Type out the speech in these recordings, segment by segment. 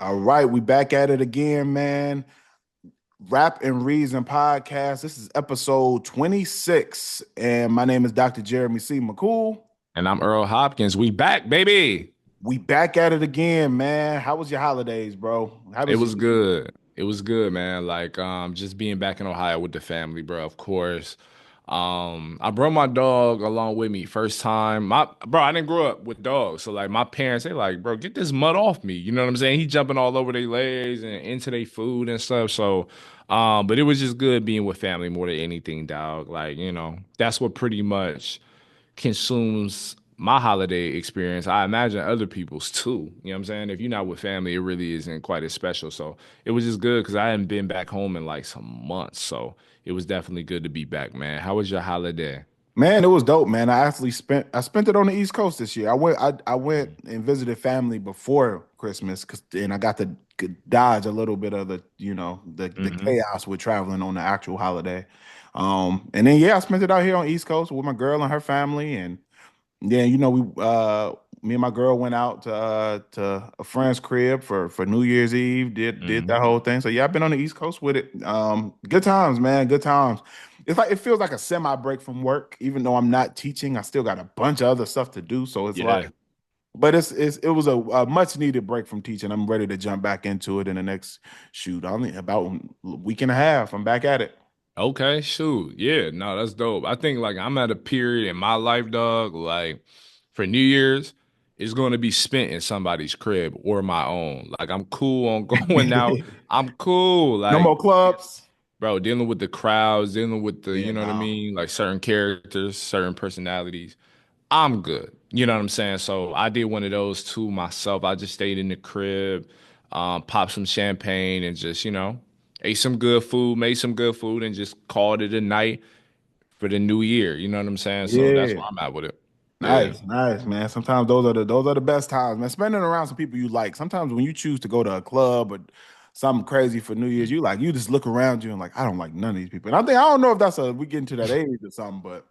All right, we back at it again, man. Rap and Reason podcast. This is episode 26, and my name is Dr. Jeremy C. McCool. And I'm Earl Hopkins. We back, baby. We back at it again, man. How was your holidays, bro? How It was your was good. It was good, man. Just being back in Ohio with the family, bro. Of course. I brought my dog along with me first time. I didn't grow up with dogs. So like my parents, they like, bro, get this mud off me. You know what I'm saying? He jumping all over their legs and into their food and stuff. But it was just good being with family more than anything, dog. That's what pretty much consumes my holiday experience. I imagine other people's too. You know what I'm saying? If you're not with family, it really isn't quite as special. So it was just good because I hadn't been back home in like some months. So it was definitely good to be back, man. How was your holiday? man? It was dope, man. I spent it on the East Coast this year. I went and visited family before Christmas and I got to dodge a little bit of the Hmm. chaos with traveling on the actual holiday. And then yeah, I spent it out here on East Coast with my girl and her family. And yeah, me and my girl went out to a friend's crib for New Year's Eve. Did that Hmm. whole thing. So yeah, I've been on the East Coast with it. Good times, man. Good times. It's like it feels like a semi break from work, even though I'm not teaching. I still got a bunch of other stuff to do. So it's like, Yeah. but it was a much needed break from teaching. I'm ready to jump back into it in the next shoot. Only about a week and a half. I'm back at it. Okay, shoot. Yeah, no, that's dope. I think like I'm at a period in my life, dog, like for New Year's, it's going to be spent in somebody's crib or my own. Like I'm cool on going out. I'm cool. No more clubs. Bro, dealing with the crowds, dealing with the, you Yeah, know what I no. mean? Like certain characters, certain personalities. I'm good. You know what I'm saying? So I did one of those too myself. I just stayed in the crib, popped some champagne and just, ate some good food, made some good food and just called it a night for the new year. You know what I'm saying? So that's Yeah. where I'm at with it. Yeah. Nice, nice, man. Sometimes those are the best times, man. Spending around some people you like. Sometimes when you choose to go to a club or something crazy for New Year's, you just look around you and like, I don't like none of these people. And I don't know if we get into that age or something, but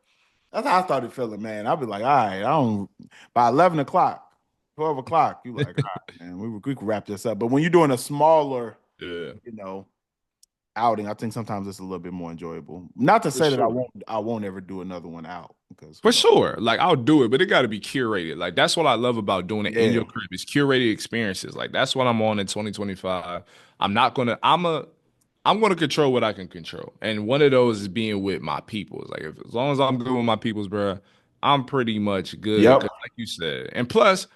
that's how I started feeling, man. I'll be like, all right, I don't by 11 o'clock, 12 o'clock, you like, all right, man, we can wrap this up. But when you're doing a smaller, Yeah. you know, outing, I think sometimes it's a little bit more enjoyable. Not to For say that sure. I won't ever do another one out because For sure. Like I'll do it, but it got to be curated. Like that's what I love about doing it in yeah. your crib. It's curated experiences. Like that's what I'm on in 2025. I'm not gonna. I'm gonna control what I can control, and one of those is being with my peoples. Like as long as I'm good with my peoples, bro, I'm pretty much good. Cause Yep. like you said, and plus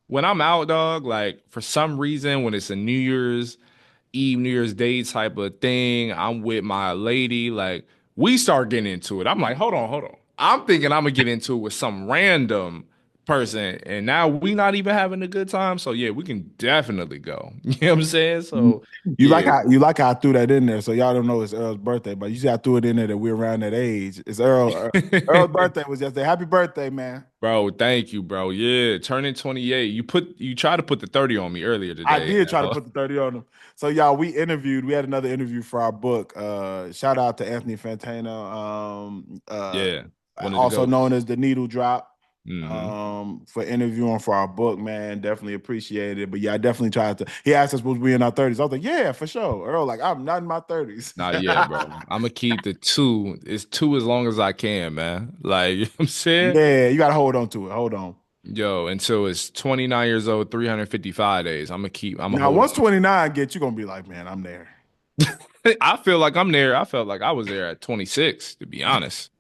when I'm out, dog, like for some reason when it's a New Year's Eve, New Year's Day type of thing. I'm with my lady. Like we start getting into it. I'm like, hold on, hold on. I'm thinking I'm gonna get into it with some random person, and now we not even having a good time. So yeah, we can definitely go. You know what I'm saying? So yeah, You like how I threw that in there. So y'all don't know it's Earl's birthday, but you see I threw it in there that we're around that age. It's Earl's birthday was yesterday. Happy birthday, man. bro. Thank you, bro. Yeah, turning 28. You tried to put the 30 on me earlier I today. did try to put the 30 on him. So y'all, we had another interview for our book. Shout out to Anthony Fantano, Yeah, one of the also known goats. as the Needle Drop, Hmm. for interviewing for our book, man. Definitely appreciate it. But yeah, I definitely tried to. He asked us was we in our 30s. I was like, yeah, for sure. Earl, like, I'm not in my 30s. Not yet, bro. I'm gonna keep the two. It's two as long as I can, man. Like, you know what I'm saying? Yeah, you gotta hold on to it. Hold on. Yo, until it's 29 years old, 355 days. I'm gonna Now, hold once on. 29 get, you're gonna be like, man, I'm there. I feel like I'm there. I felt like I was there at 26, to be honest.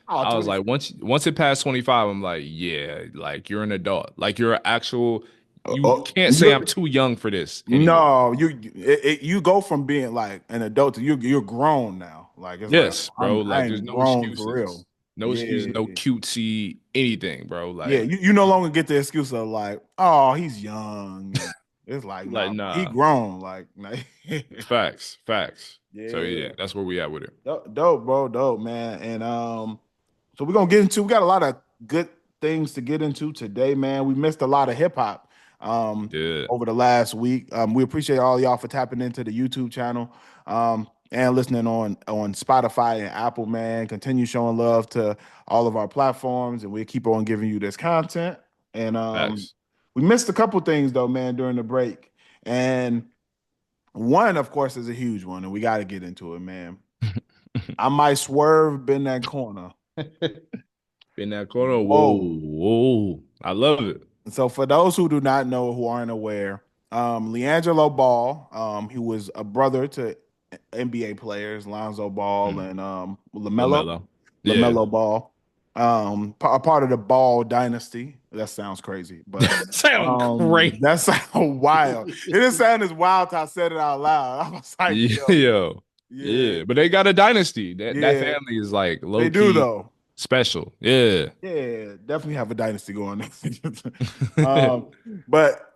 Oh, I was like, 26. once it passed 25, I'm like, yeah, like you're an adult. Like you're an actual, you Oh, can't say I'm too young for this anymore. no, you go from being like an adult to you're grown now. Like it's like Yes, bro. I Like there's am no grown for real. excuses. No excuses, no Yeah, cutesy anything, bro. yeah. You no longer get the excuse of like, oh, he's young, and it's like, Like nah, bro, he nah. grown. Like, nah. Facts, facts. So yeah, Yeah, that's where we at with it. dope, bro, dope, man. And so we're gonna get into. We got a lot of good things to get into today, man. We missed a lot of hip hop Yeah, over the last week. We appreciate all y'all for tapping into the YouTube channel and listening on Spotify and Apple, man. Continue showing love to all of our platforms, and we'll keep on giving you this content. And facts. we missed a couple things though, man, during the break. And one, of course, is a huge one, and we got to get into it, man. I might swerve in that corner. In that corner, whoa, Whoa. whoa. I love it. So for those who do not know, who aren't aware, LiAngelo Ball, he was a brother to NBA players Lonzo Ball Mm. and LaMelo. Yeah. LaMelo Ball, a part of the Ball dynasty. That sounds crazy, but Sound crazy. that sounds wild. It didn't sound as wild till I said it out loud. I was like, Yeah, yo, yo. yeah, Yeah. But they got a dynasty. That yeah, family is like they low do key though. special. Yeah. Yeah, definitely have a dynasty going. um, but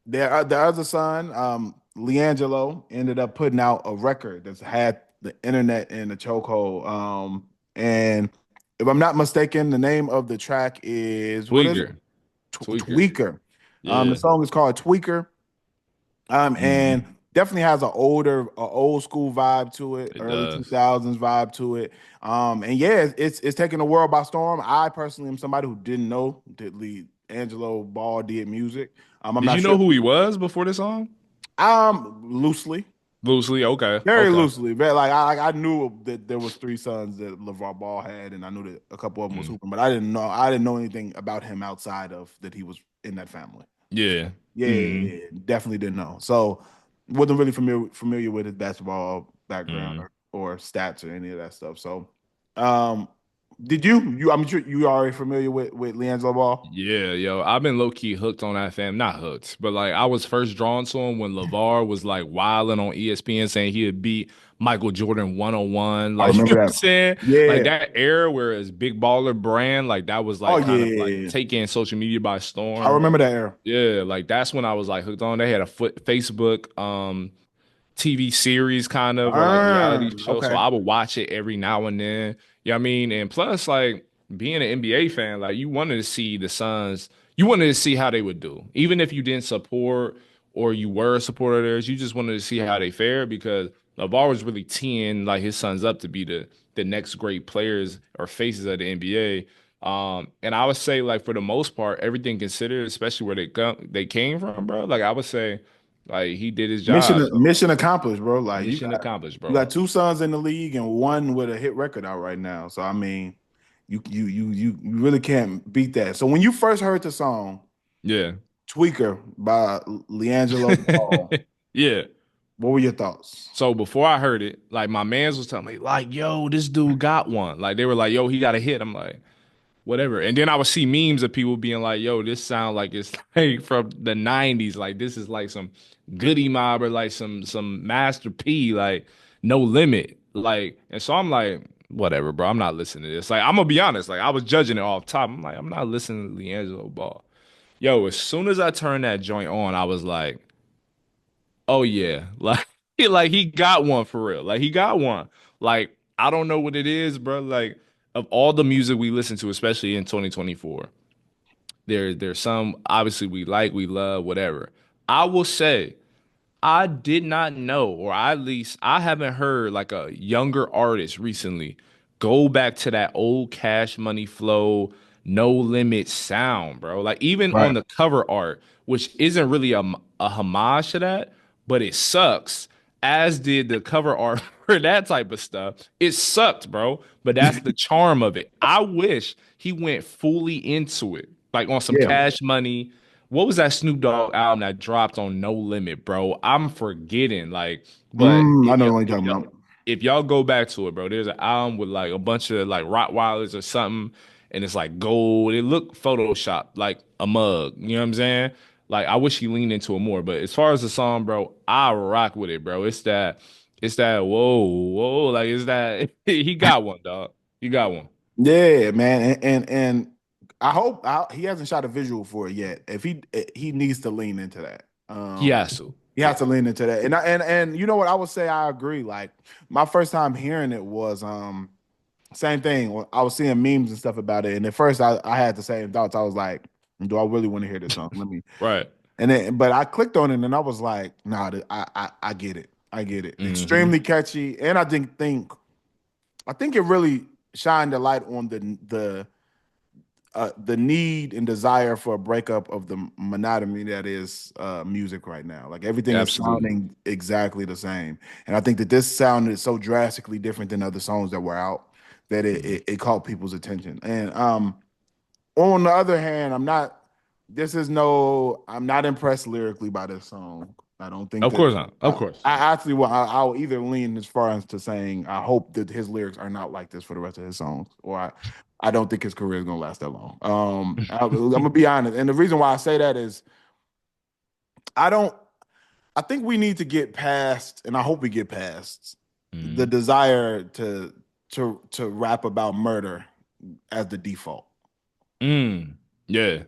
the other son, Leangelo, ended up putting out a record that's had the internet in the chokehold. And if I'm not mistaken, the name of the track is what is it? Tweaker. Tweaker. Tweaker. The Yeah. song is called Tweaker. And Mhm. definitely has a old school vibe to it, It early does. 2000s vibe to it. And yeah, it's taking the world by storm. I personally am somebody who didn't know that Lee Angelo Ball did music. I'm Did not you sure. know who he was before this song? Loosely, Loosely. Okay. very Okay. loosely, very like I knew that there was three sons that LeVar Ball had, and I knew that a couple of them was Mm. hooping, but I didn't know anything about him outside of that he was in that family. Yeah. Yeah, yeah, Mm. yeah, definitely didn't know. So wasn't really familiar with his basketball background Mm. or stats or any of that stuff. So, um, did you? I'm sure you are already familiar with LiAngelo Ball. Yeah, yo, I've been low key hooked on that fam. Not hooked, but like I was first drawn to him when LeVar was like wilding on ESPN saying he would beat Michael Jordan 101. I Like, you remember know what I'm that. saying? Like Yeah. that era where his big baller brand, like that was Oh like kind of like yeah. taking social media by I storm. remember that era. Yeah, like that's when I was like hooked on. They had a Facebook TV series kind of or like reality show. So Okay. I would watch it every now and then. You know what I mean? And plus, like being an NBA fan, like you wanted to see the Suns, you wanted to see how they would do. Even if you didn't support or you were a supporter of theirs, you just wanted to see how they fared because LeVar was really teeing like his sons up to be the next great players or faces of the NBA. And I would say, like for the most part, everything considered, especially where they came from, bro. Like I would say, like he did his job. So Mission accomplished, bro. Like mission accomplished, you bro. got two sons in the league and one with a hit record out right now. So I mean, you really can't beat that. So when you first heard the song Yeah. Tweaker by Leangelo Ball, Yeah. what were your thoughts? So before I heard it, like my mans was telling me, like, yo, this dude got one. Like they were like, yo, he got a hit. I'm like, whatever. And then I would see memes of people being like, yo, this sound like it's like from the 90s. Like this is like some Goody Mob or like some Master P, like no limit. Like, and so I'm like, whatever, bro. I'm not listening to this. Like, I'm gonna be honest. Like, I was judging it off top. I'm like, I'm not listening to LiAngelo Ball. Yo, as soon as I turned that joint on, I was like, oh yeah, like like he got one for real. Like he got one. Like I don't know what it is, bro. Like of all the music we listen to, especially in 2024, there's some obviously we like, we love, whatever. I will say I did not know, or at least I haven't heard like a younger artist recently go back to that old Cash Money flow, no limit sound, bro. Like even on Right. the cover art, which isn't really a homage to that, but it sucks, as did the cover art for that type of stuff. It sucked, bro. But that's the charm of it. I wish he went fully into it, like on some Yeah. Cash Money. What was that Snoop Dogg album that dropped on No Limit, bro? I'm forgetting. Like, but I know what you're talking about. if y'all go back to it, bro, there's an album with like a bunch of like Rottweilers or something, and it's like gold. It looked Photoshop, like a mug. You know what I'm saying? Like, I wish he leaned into it more. But as far as the song, bro, I rock with it, bro. It's that whoa, whoa, like it's that he got one, dog. He got one. Yeah, man, and I hope he hasn't shot a visual for it yet. If he needs to lean into that. He has to. He has Yeah. to lean into that. And you know what I would say I agree. Like my first time hearing it was same thing. I was seeing memes and stuff about it, and at first I had the same thoughts. I was like, do I really want to hear this song? Let me. Right. And then, but I clicked on it and I was like, nah, I get it. I get it. Hmm. Extremely catchy, and I think it really shined a light on the the need and desire for a breakup of the monotony that is music right now. Like everything is Absolutely. sounding exactly the same, and I think that this sound is so drastically different than other songs that were out that Mhm. it caught people's attention. And on the other hand, I'm not. This is no. I'm not impressed lyrically by this song. I don't think Of that. course not. Of course. I actually will. I'll either lean as far as to saying I hope that his lyrics are not like this for the rest of his songs, or I don't think his career is gonna last that long. I'm gonna be honest, and the reason why I say that is I don't. I think we need to get past, and I hope we get past the Mhm. desire to rap about murder as the default. Mm. Yeah,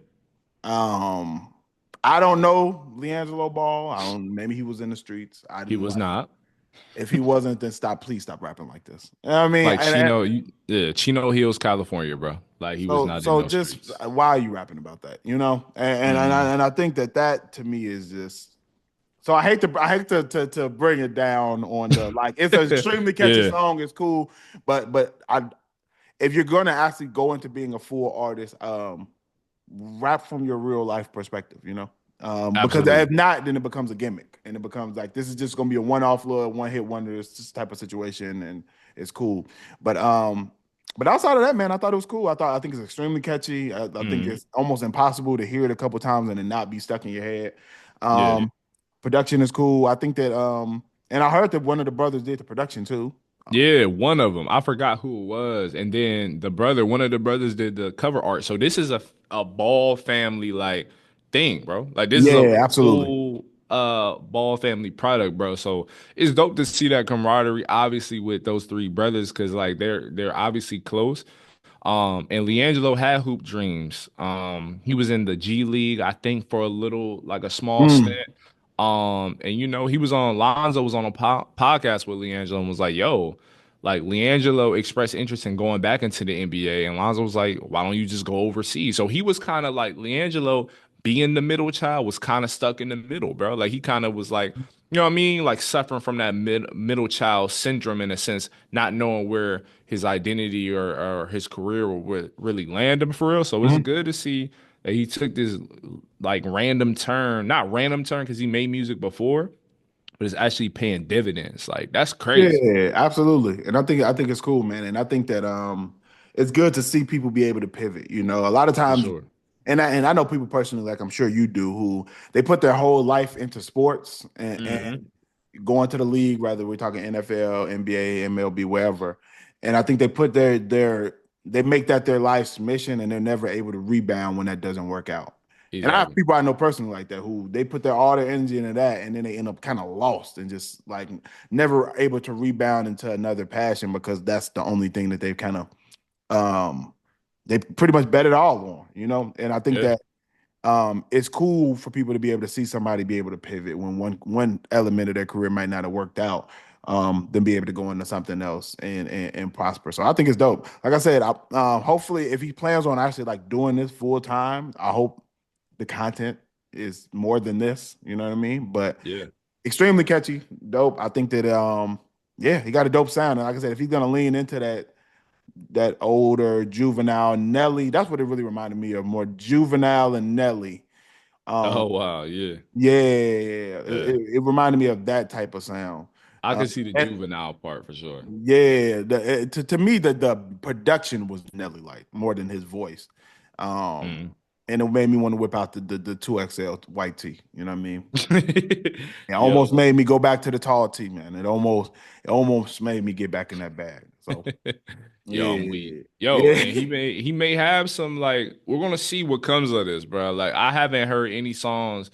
Um, I don't know Leangelo Ball. I don't. Maybe he was in the streets. I he didn't was like. not. If he wasn't, then stop. Please stop rapping like this. You know what I mean, Like Chino, yeah, Chino Hills, California, bro. Like he was not in so those just streets. why are you rapping about that? You know, Mm. and I think that that to me is just. So I hate to bring it down on the like. It's an extremely catchy Yeah, song. It's cool, but I if you're gonna actually go into being a full artist, rap from your real life perspective, you know? Because if absolutely. not, then it becomes a gimmick and it becomes like this is just gonna be a one-off little one-hit wonder, it's this type of situation, and it's cool. But but outside of that, man, I thought it was cool. I think it's extremely catchy. I think Mm. it's almost impossible to hear it a couple times and it not be stuck in your head. Yeah. Um, production is cool. I think that and I heard that one of the brothers did the production too. Yeah, one of them. I forgot who it was. And then one of the brothers did the cover art. So this is a Ball family like thing, bro. Like this is a Yeah, absolutely. full Ball family product, bro. So it's dope to see that camaraderie obviously with those three brothers cuz like they're obviously close. And Leangelo had hoop dreams. He was in the G League, I think, for a little, like a small Mm. stint. And he was on Lonzo was on a podcast with Leangelo and was like, "Yo, like Leangelo expressed interest in going back into the NBA," and Lonzo was like, "Why don't you just go overseas?" So he was kind of like Leangelo, being the middle child, was kind of stuck in the middle, bro. Like he kind of was like, you know what I mean? Like suffering from that middle child syndrome in a sense, not knowing where his identity or his career would really land him for real. So it's Mhm. good to see that he took this like random turn, not random turn because he made music before, but it's actually paying dividends. Like that's crazy Yeah, absolutely. And I think it's cool, man. And I think that it's good to see people be able to pivot. You know, a lot of for times sure. and I know people personally, like I'm sure you do, who they put their whole life into sports and Hmm. going to the league, whether we're talking NFL, NBA, MLB, wherever. And I think they put they make that their life's mission and they're never able to rebound when that doesn't work out. And I have Exactly. people I know personally like that who they put their all their energy into that and then they end up kind of lost and just like never able to rebound into another passion because that's the only thing that they've kind of um they pretty much bet it all on, you know? And I think Yeah. that it's cool for people to be able to see somebody be able to pivot when one element of their career might not have worked out, then be able to go into something else and prosper. So I think it's dope. Like I said, hopefully if he plans on actually like doing this full time, I hope the content is more than this. You know what I mean? But Yeah. extremely catchy, dope. I think that yeah, he got a dope sound. And like I said, if he's gonna lean into that older juvenile Nelly. That's what it really reminded me of, more juvenile and Nelly. Um, Oh wow. Yeah. yeah, Yeah. it reminded me of that type of sound. I could see the And juvenile part for sure. yeah, to me the production was Nelly like more than his voice. Um, Mm. and it made me want to whip out the 2XL white tee. You know what I mean? It Yo. almost made me go back to the tall tee, man. It almost made me get back in that bag. So Yo, I'm weak. yeah, Yo, yeah. and he may have some like we're gonna see what comes of this, bro. Like I haven't heard any songs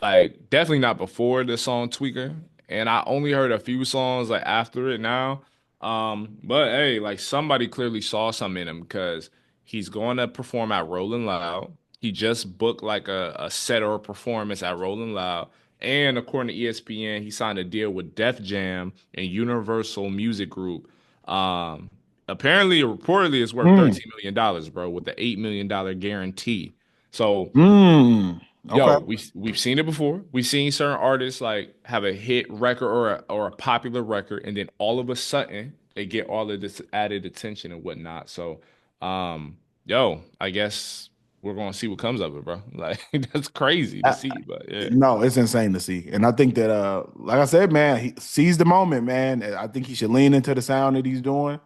like definitely not before the song Tweaker, and I only heard a few songs like after it now. But hey, like somebody clearly saw something in him because he's going to perform at Rolling Loud. He just booked like a set or a performance at Rolling Loud. And according to ESPN, he signed a deal with Def Jam and Universal Music Group. Um, Apparently, reportedly, it's worth Mm, $13 million, bro, with the $8 million guarantee. So mm, okay. yo, we've seen it before. We've seen certain artists like have a hit record or a popular record, and then all of a sudden they get all of this added attention and whatnot. So, um, yo, I guess we're gonna see what comes of it, bro. Like that's crazy to I, see, but yeah, no, it's insane to see. And I think that like I said, man, he sees the moment, man. And I think he should lean into the sound that he's doing.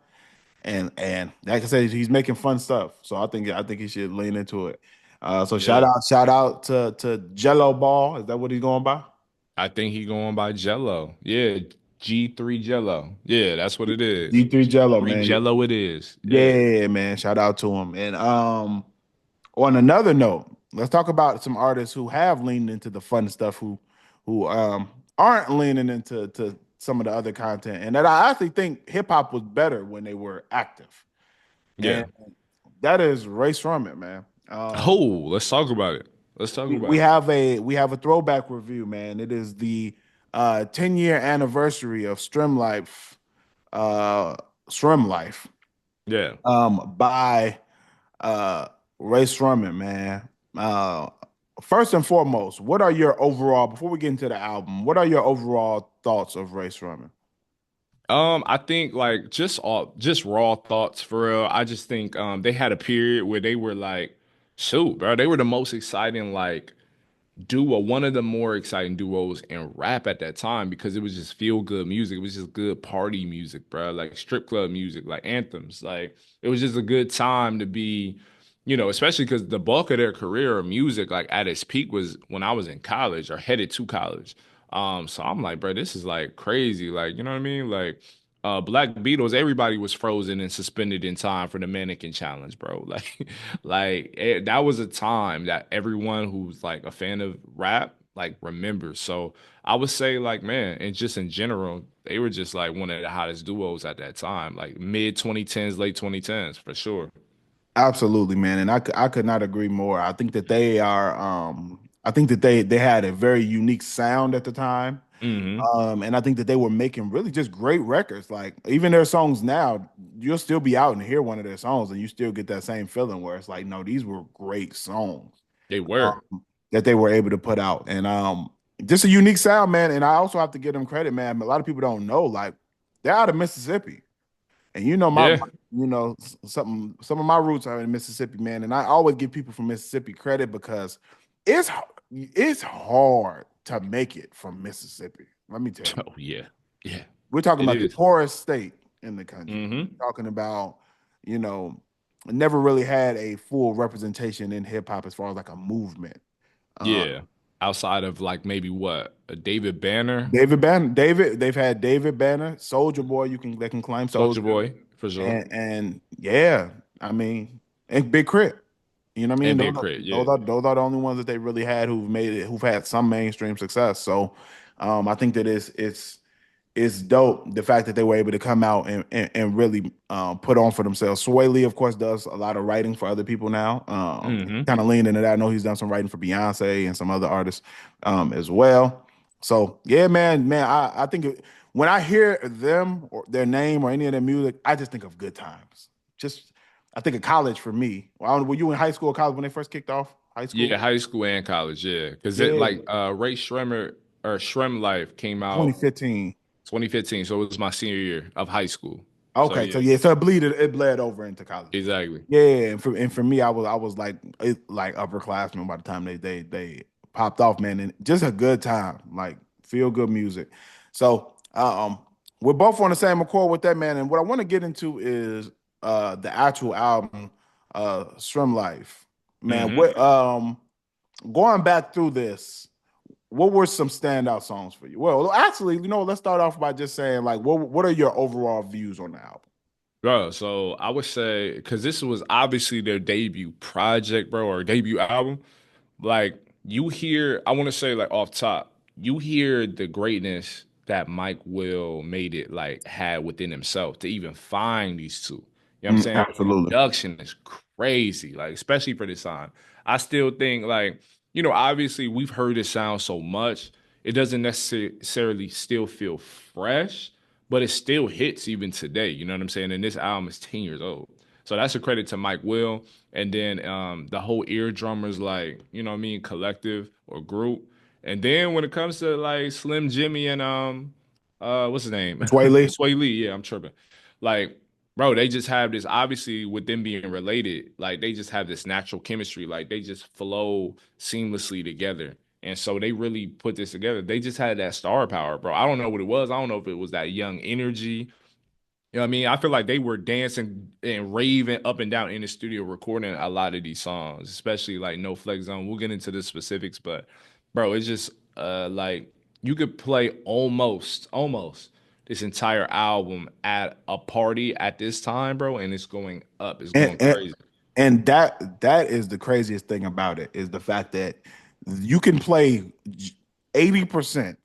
And like I said, he's making fun stuff. So I think he should lean into it. So shout yeah. out, shout out to Jello Ball. Is that what he's going by? I think he going by Jello. Yeah, G3 Gelo. Yeah, that's what it is. G3 Jello, G3 man. Jello it is. Yeah. Yeah, man. Shout out to him. And on another note, let's talk about some artists who have leaned into the fun stuff who aren't leaning into some of the other content. And that I actually think hip hop was better when they were active. And Yeah. that is Rae Sremmurd, man. Oh, let's talk about it. Let's talk We about it. have a throwback review, man. It is the 10-year anniversary of uh SremmLife Yeah. by Rae Sremmurd, man. Uh First and foremost, what are your overall before we get into the album, what are your overall thoughts of Rae Sremmurd? I think like just raw thoughts for real. I just think they had a period where they were like, shoot, bro, they were the most exciting like duo, one of the more exciting duos in rap at that time because it was just feel good music. It was just good party music, bro. Like strip club music, like anthems. Like it was just a good time to be, especially because the bulk of their career or music, like at its peak, was when I was in college or headed to college. So I'm like, bro, this is like crazy. Like, you know what I mean? Like, Black Beatles, everybody was frozen and suspended in time for the mannequin challenge, bro. That was a time that everyone who's like a fan of rap like remembers. So I would say like, man, and just in general, they were just like one of the hottest duos at that time, like mid 2010s, late 2010s for sure. Absolutely, man. And I could not agree more. I think that they are I think that they had a very unique sound at the time. Hmm. And I think that they were making really just great records. Like even their songs now, you'll still be out and hear one of their songs, and you still get that same feeling where it's like, no, these were great songs They were. that they were able to put out, and just a unique sound, man. And I also have to give them credit, man. A lot of people don't know, like they're out of Mississippi, and Yeah. some of my roots are in Mississippi, man. And I always give people from Mississippi credit because it's it's hard to make it from Mississippi. Let me tell you. Oh yeah. Yeah. We're talking It about the is. poorest state in the country. Hmm. We're talking about, you know, never really had a full representation in hip hop as far as like a movement. Uh, Yeah. Outside of like maybe what? A David Banner, They've had David Banner, Soldier Boy, they can claim Soldier Soldier. Boy, for sure. And yeah, I mean, and Big Crit. You know what I mean? And Big Crit, yeah. Those are the only ones that they really had who've had some mainstream success. So I think that it's dope the fact that they were able to come out and really put on for themselves. Sway Lee, of course, does a lot of writing for other people now. Hmm. Kind of lean into that. I know he's done some writing for Beyonce and some other artists as well. So yeah, man, I think when I hear them or their name or any of their music, I just think of good times. Just I think of college for me. Well, were you in high school or college when they first kicked off high Yeah, school? high school and college, yeah. Because it Yeah, like Rae Sremmurd or Shrem Life came out 2015. 2015, so it was my senior year of high school. So Okay, so yeah, yeah, so it bled over into college. exactly. Yeah, and for me, I was like upperclassmen by the time they popped off, man, and just a good time, like feel good music. So we're both on the same accord with that, man. And what I want to get into is the actual album, SremmLife. Man, Hmm. what going back through this, what were some standout songs for you? Well, actually, let's start off by just saying like what are your overall views on the album? Bro, so I would say because this was obviously their debut project, bro, or debut album. Like you hear, I want to say like off top, you hear the greatness that Mike Will made it like had within himself to even find these two. You know what I'm saying? The Absolutely. production is crazy, like especially for this time. I still think like, obviously we've heard it sound so much, it doesn't necessarily still feel fresh, but it still hits even today. You know what I'm saying? And this album is 10 years old. So that's a credit to Mike Will. And then the whole eardrummers, like, you know what I mean, collective or group. And then when it comes to like Slim Jimmy and what's his name? Sway Lee. Sway Lee, yeah, I'm tripping. Like bro, they just have this, obviously with them being related, like they just have this natural chemistry. Like they just flow seamlessly together. And so they really put this together. They just had that star power, bro. I don't know what it was. I don't know if it was that young energy. You know what I mean? I feel like they were dancing and raving up and down in the studio recording a lot of these songs, especially like No Flex Zone. We'll get into the specifics, but bro, it's just like you could play almost this entire album at a party at this time, bro, and it's going up. It's And, going and crazy. and that is the craziest thing about it is the fact that you can play 80%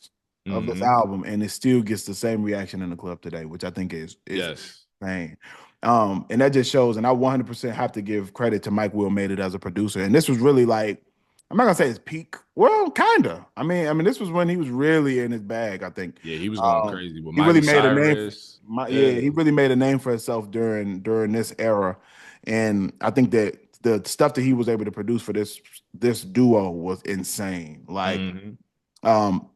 of this Hmm. album and it still gets the same reaction in the club today, which I think is Yes. insane. And that just shows, and I 100% have to give credit to Mike Will made it as a producer. And this was really like, I'm not gonna say his peak. Well, kinda. I mean, this was when he was really in his bag, I think. Yeah, he was going Um, crazy with he really Miley made a name for Cyrus. yeah, Yeah. he really made a name for himself during this era. And I think that the stuff that he was able to produce for this duo was insane. Like Hmm. um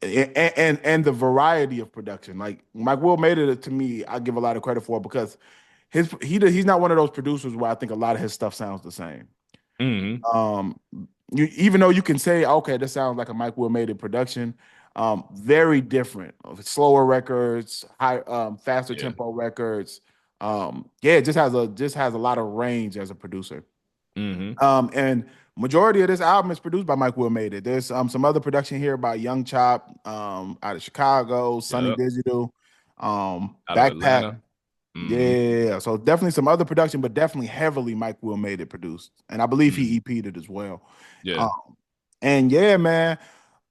and the variety of production. Like Mike Will made it to me, I give a lot of credit for it because he's not one of those producers where I think a lot of his stuff sounds the same. Hmm. Um, even though you can say, okay, this sounds like a Mike Will made it production, very different. Slower records, faster Yeah. tempo records. Yeah, it just has a lot of range as a producer. Hmm. And majority of this album is produced by Mike Will made it. There's some other production here by Young Chop, out of Chicago, Sunny Yep. Digital, Out of Backpack. Atlanta. Hmm. Yeah, so definitely some other production, but definitely heavily Mike Will made it produced, and I believe he Hmm. EP'd it as well. Yeah. Um, and yeah, man,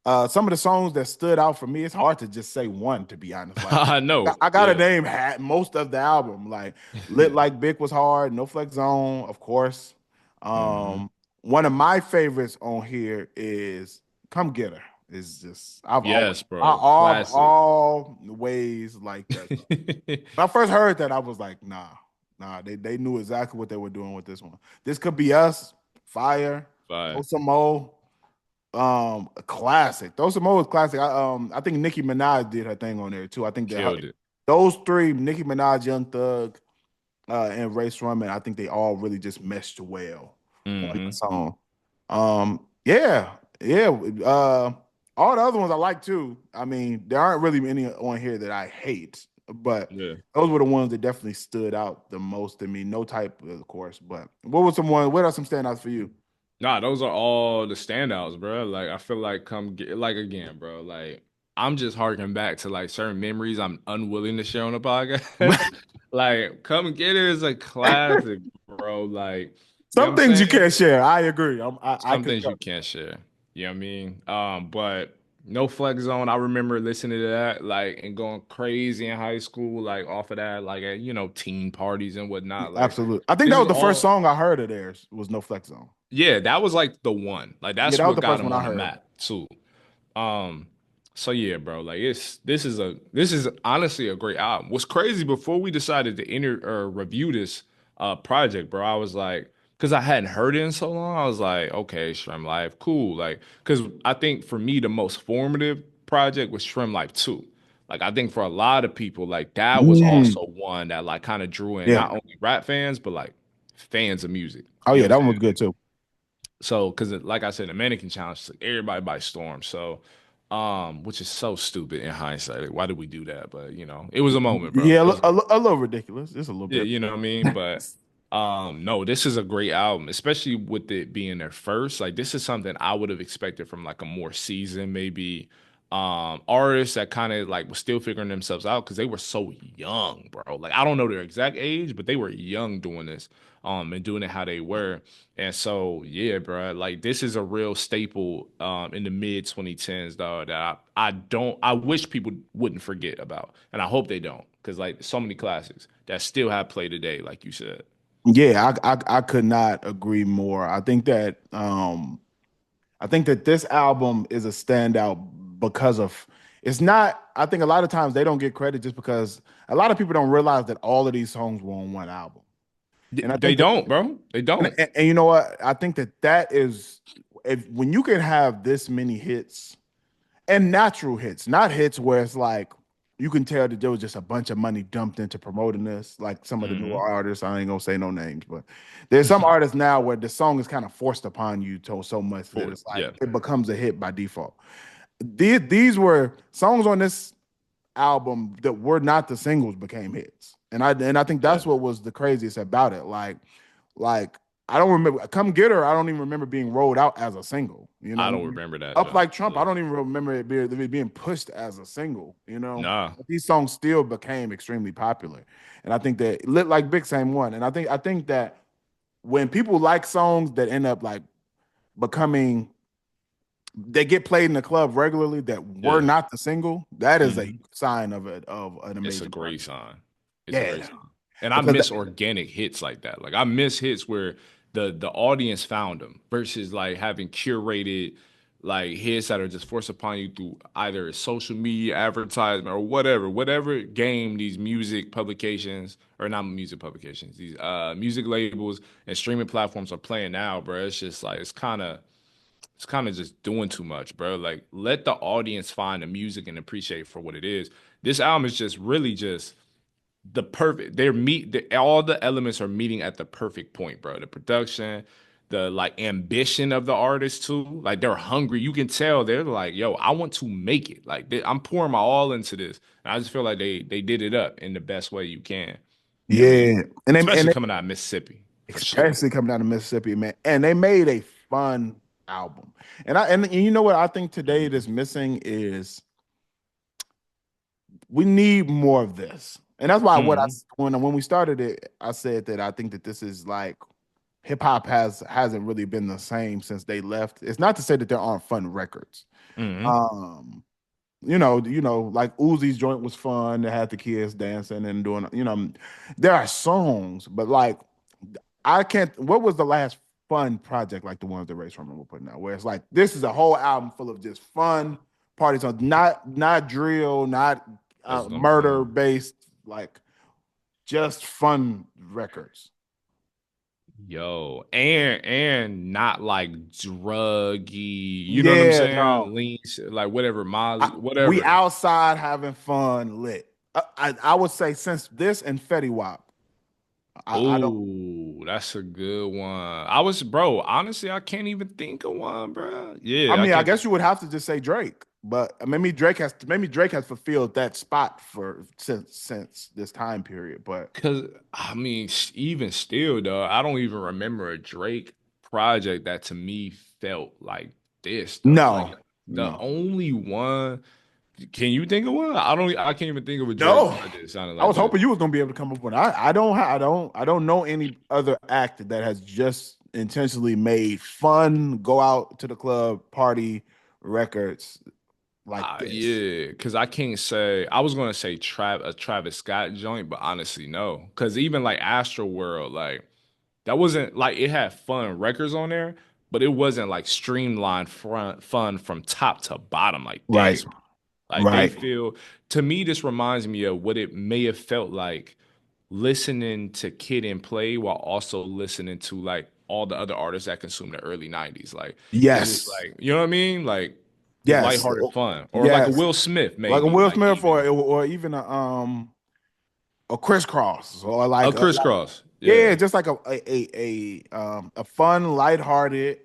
some of the songs that stood out for me, it's hard to just say one, to be honest. Like I I know. I gotta Yeah. name most of the album. Like Lit Like Bic was hard, No Flex Zone, of course. Hmm. Um, one of my favorites on here is Come Get Her. Is just Yes, bro. I've Classic. always liked that song. When I first heard that, I was like, nah, they knew exactly what they were doing with this one. This could be us, Fire, But Osamo, a classic. Osamo is classic. I think Nicki Minaj did her thing on there too. I think that killed it. those three, Nicki Minaj, Young Thug, and Rae Sremmurd, I think they all really just meshed well on that Hmm. song. Yeah, yeah. All the other ones I like too. I mean, there aren't really any on here that I hate, but Yeah. those were the ones that definitely stood out the most to me. No type, of course, but what are some standouts for you? Nah, those are all the standouts, bro. Like I feel like come get like again, bro. Like I'm just harking back to like certain memories I'm unwilling to share on the podcast. Like Come Get It is a classic, bro. Like, you know what Some I'm things you saying? can't share. I agree. I Some could. things you can't share. You know what I mean? But No Flex Zone, I remember listening to that like and going crazy in high school, like off of that, like at teen parties and whatnot. Like Absolutely. I think this that is was the first all song I heard of theirs was No Flex Zone. yeah, that was like the one. Like Yeah, that's that was what the got first him one I on the heard. map too. Um, so yeah, bro, like this is honestly a great album. What's crazy before we decided to enter or review this project, bro, I was like, because I hadn't heard it in so long, I was like, okay, SremmLife, cool. Like, because I think for me the most formative project was SremmLife 2. Like I think for a lot of people, like that was Mm, also one that like kind of drew in yeah. not only rap fans, but like fans of music. Oh You know yeah, what I'm that one saying? was good too. So, because like I said, the mannequin challenge took everybody by storm. So, which is so stupid in hindsight. Like, why did we do that? But it was a moment, bro. Yeah, It was a little ridiculous, just a little yeah, bit. you know what I mean? But no, this is a great album, especially with it being their first. Like this is something I would have expected from like a more seasoned, maybe artists that kind of like was still figuring themselves out because they were so young, bro. Like I don't know their exact age, but they were young doing this, and doing it how they were. And so yeah, bro, like this is a real staple in the mid 2010s, dog, that I wish people wouldn't forget about. And I hope they don't, because like so many classics that still have play today, like you said. Yeah, I could not agree more. I think that this album is a standout because of it's not. I think a lot of times they don't get credit just because a lot of people don't realize that all of these songs were on one album. And I They think that don't, bro. They and, don't. and, and you know what? I think that is if when you can have this many hits and natural hits, not hits where it's like you can tell that there was just a bunch of money dumped into promoting this. Like some of the newer Hmm. artists, I ain't gonna say no names, but there's some artists now where the song is kind of forced upon you so much that For it's like yeah, it becomes a hit by default. These were songs on this album that were not the singles became hits. And I think yeah. that's what was the craziest about it. Like I don't remember Come Get Her, I don't even remember being rolled out as a single. You know I what I don't mean? remember that, Up John. Like Trump, I don't even remember it being pushed as a single, you know. Nah, But these songs still became extremely popular. And I think that Lit Like Big same one. And I think that when people like songs that end up like becoming they get played in the club regularly that were yeah. not the single, that is a Mhm. sign of an It's a amazing great artist. sign. It's a great Yeah. sign. And I Because miss organic hits like that. Like I miss hits where the audience found them versus like having curated like hits that are just forced upon you through either social media advertisement or whatever game these music publications or not music publications, these music labels and streaming platforms are playing now, bro. It's just like it's kind of just doing too much, bro. Like, let the audience find the music and appreciate it for what it is. This album is just really just the perfect. All the elements are meeting at the perfect point, bro. The production, the like ambition of the artist too. Like they're hungry. You can tell they're like, yo, I want to make it. Like I'm pouring my all into this. And I just feel like they did it up in the best way you can. I mean, yeah, and especially they, coming out of Mississippi for sure. especially coming down to Mississippi, man. And they made a fun album. And you know what I think today that's missing is we need more of this. And that's why Mhm. when we started it, I said that I think that this is like hip hop hasn't really been the same since they left. It's not to say that there aren't fun records. Mhm. Um, like Uzi's joint was fun. They had the kids dancing and doing, there are songs, but like I can't. What was the last fun project like the ones that Rae Sremmurd were putting out, where it's like this is a whole album full of just fun party songs, not drill, not That's what I'm murder saying. based, like just fun records. Yo, and not like druggy, you know what I'm Yeah, no, saying? Lean, like whatever, Molly, we whatever. outside having fun, lit. I would say since this and Fetty Wap, I don't. Oh, that's a good one. Bro, honestly, I can't even think of one, bro. I Yeah, I mean, I can't guess think. you would have to just say Drake, but maybe Drake has fulfilled that spot for since this time period. But Cause I mean, even still, though, I don't even remember a Drake project that to me felt like this, though. Like no, the no, only one. Can you think of one? I can't even think of a Drake no. project that sounded I like was this. hoping you was gonna be able to come up with. I don't know any other act that has just intentionally made fun, go out to the club, party records like this. Yeah, because I can't say I was gonna say a Travis Scott joint, but honestly, no. Because even like Astro World, like that wasn't like it had fun records on there, but it wasn't like streamlined front fun from top to bottom like Right, this. Like they right. feel to me, this reminds me of what it may have felt like listening to Kid and Play while also listening to like all the other artists that consumed the early 90s. Like it's just Yes, like, you know what I mean? Like just yes, lighthearted fun. Or like a yes. Will Smith, Like a maybe, Will like Smith even or even a crisscross or a like crisscross. yeah, Yeah. just like a fun, lighthearted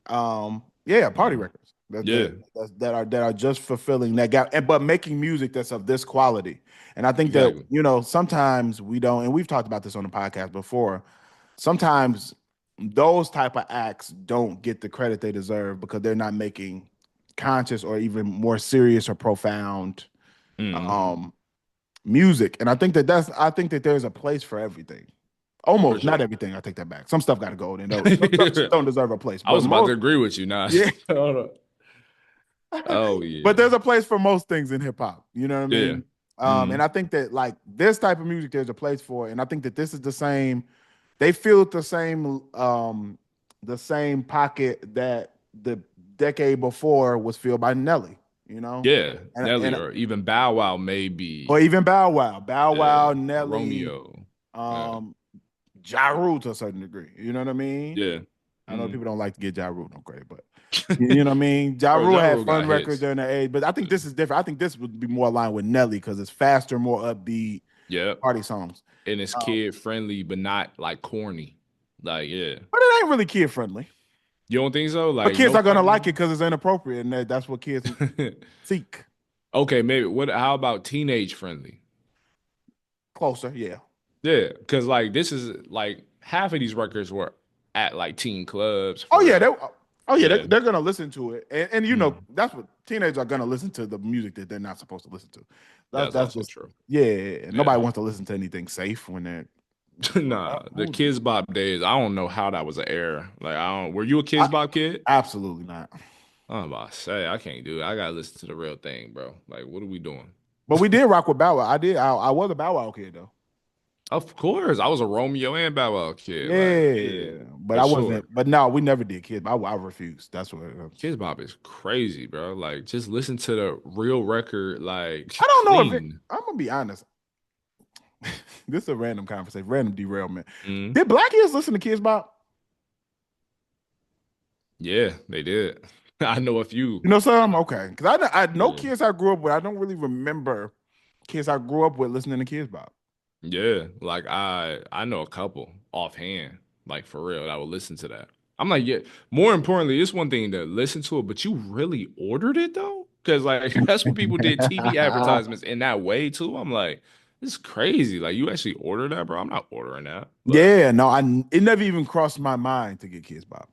yeah, party Mhm. records Yeah, that are just fulfilling that gap, and but making music that's of this quality. And I think that exactly. sometimes we don't, and we've talked about this on the podcast before. Sometimes those type of acts don't get the credit they deserve because they're not making conscious or even more serious or profound Mhm. um music. And I think that there's a place for everything. For Almost not sure. everything. I take that back. Some stuff got to go, and some stuff just don't deserve a place. I But was about to most, agree with you now. yeah, Hold up. Oh but yeah. there's a place for most things in hip hop. You know what I Yeah. mean? And Mhm. I think that like this type of music, there's a place for it. And I think that this is the same. They filled the same pocket that the decade before was filled by Nelly. You know, Yeah, Nelly and or even Bow Wow or maybe. even Bow Yeah, Wow, Nelly, Romeo. Yeah, um, Ja Rule to a certain degree. You know what I mean? yeah. I know Mhm. people don't like to get Ja Rule no credit, but. You know what I mean? Ja Bro, Rule Ja had Rule fun got records hits. during the age, but I think this is different. I think this would be more aligned with Nelly because it's faster, more upbeat Yep. party songs. And it's kid friendly, but not like corny. Like, yeah. But it ain't really kid friendly. You don't think so? But Like, kids no are gonna like funny. it because it's inappropriate, and that's what kids seek. Okay, maybe what how about teenage friendly? Closer, yeah. Yeah, because like this is like half of these records were at like teen clubs Oh for yeah, real. they're, Yeah. gonna listen to it, and Mm, that's what teenagers are gonna listen to, the music that they're not supposed to listen to. that's That's also just true. yeah. Yeah. Nobody wants to listen to anything safe when they're Nah, the who Kids Bop days, I don't know how that was an error. Like I don't were you a I, Kids Bop kid? absolutely not. I'm about to say I can't do it. I gotta listen to the real thing, bro. Like, what are we doing? But we did rock with Bow Wow. I did. I was a Bow Wow kid though. Of course, I was a Romeo and Bow Wow kid. Like, yeah, Yeah, but for I sure. wasn't. But no, we never did kids. I refused. That's what. Kids Bop is crazy, bro. Like, just listen to the real record, like I don't know if it. clean. I'm gonna be honest. This is a random conversation, random derailment. Mhm. Did black kids listen to Kids Bop? Yeah, they did. I know a You few. know some? Okay, because I know Yeah. kids I grew up with. I don't really remember kids I grew up with listening to Kids Bop. Yeah, like I know a couple offhand, like for real, that would listen to that. I'm like, yeah. More importantly, it's one thing to listen to it, but you really ordered it though, because like that's what people did TV advertisements in that way too. I'm like, this is crazy. Like you actually ordered that, bro. I'm not ordering that, but Yeah, no, it never even crossed my mind to get Kids Bop.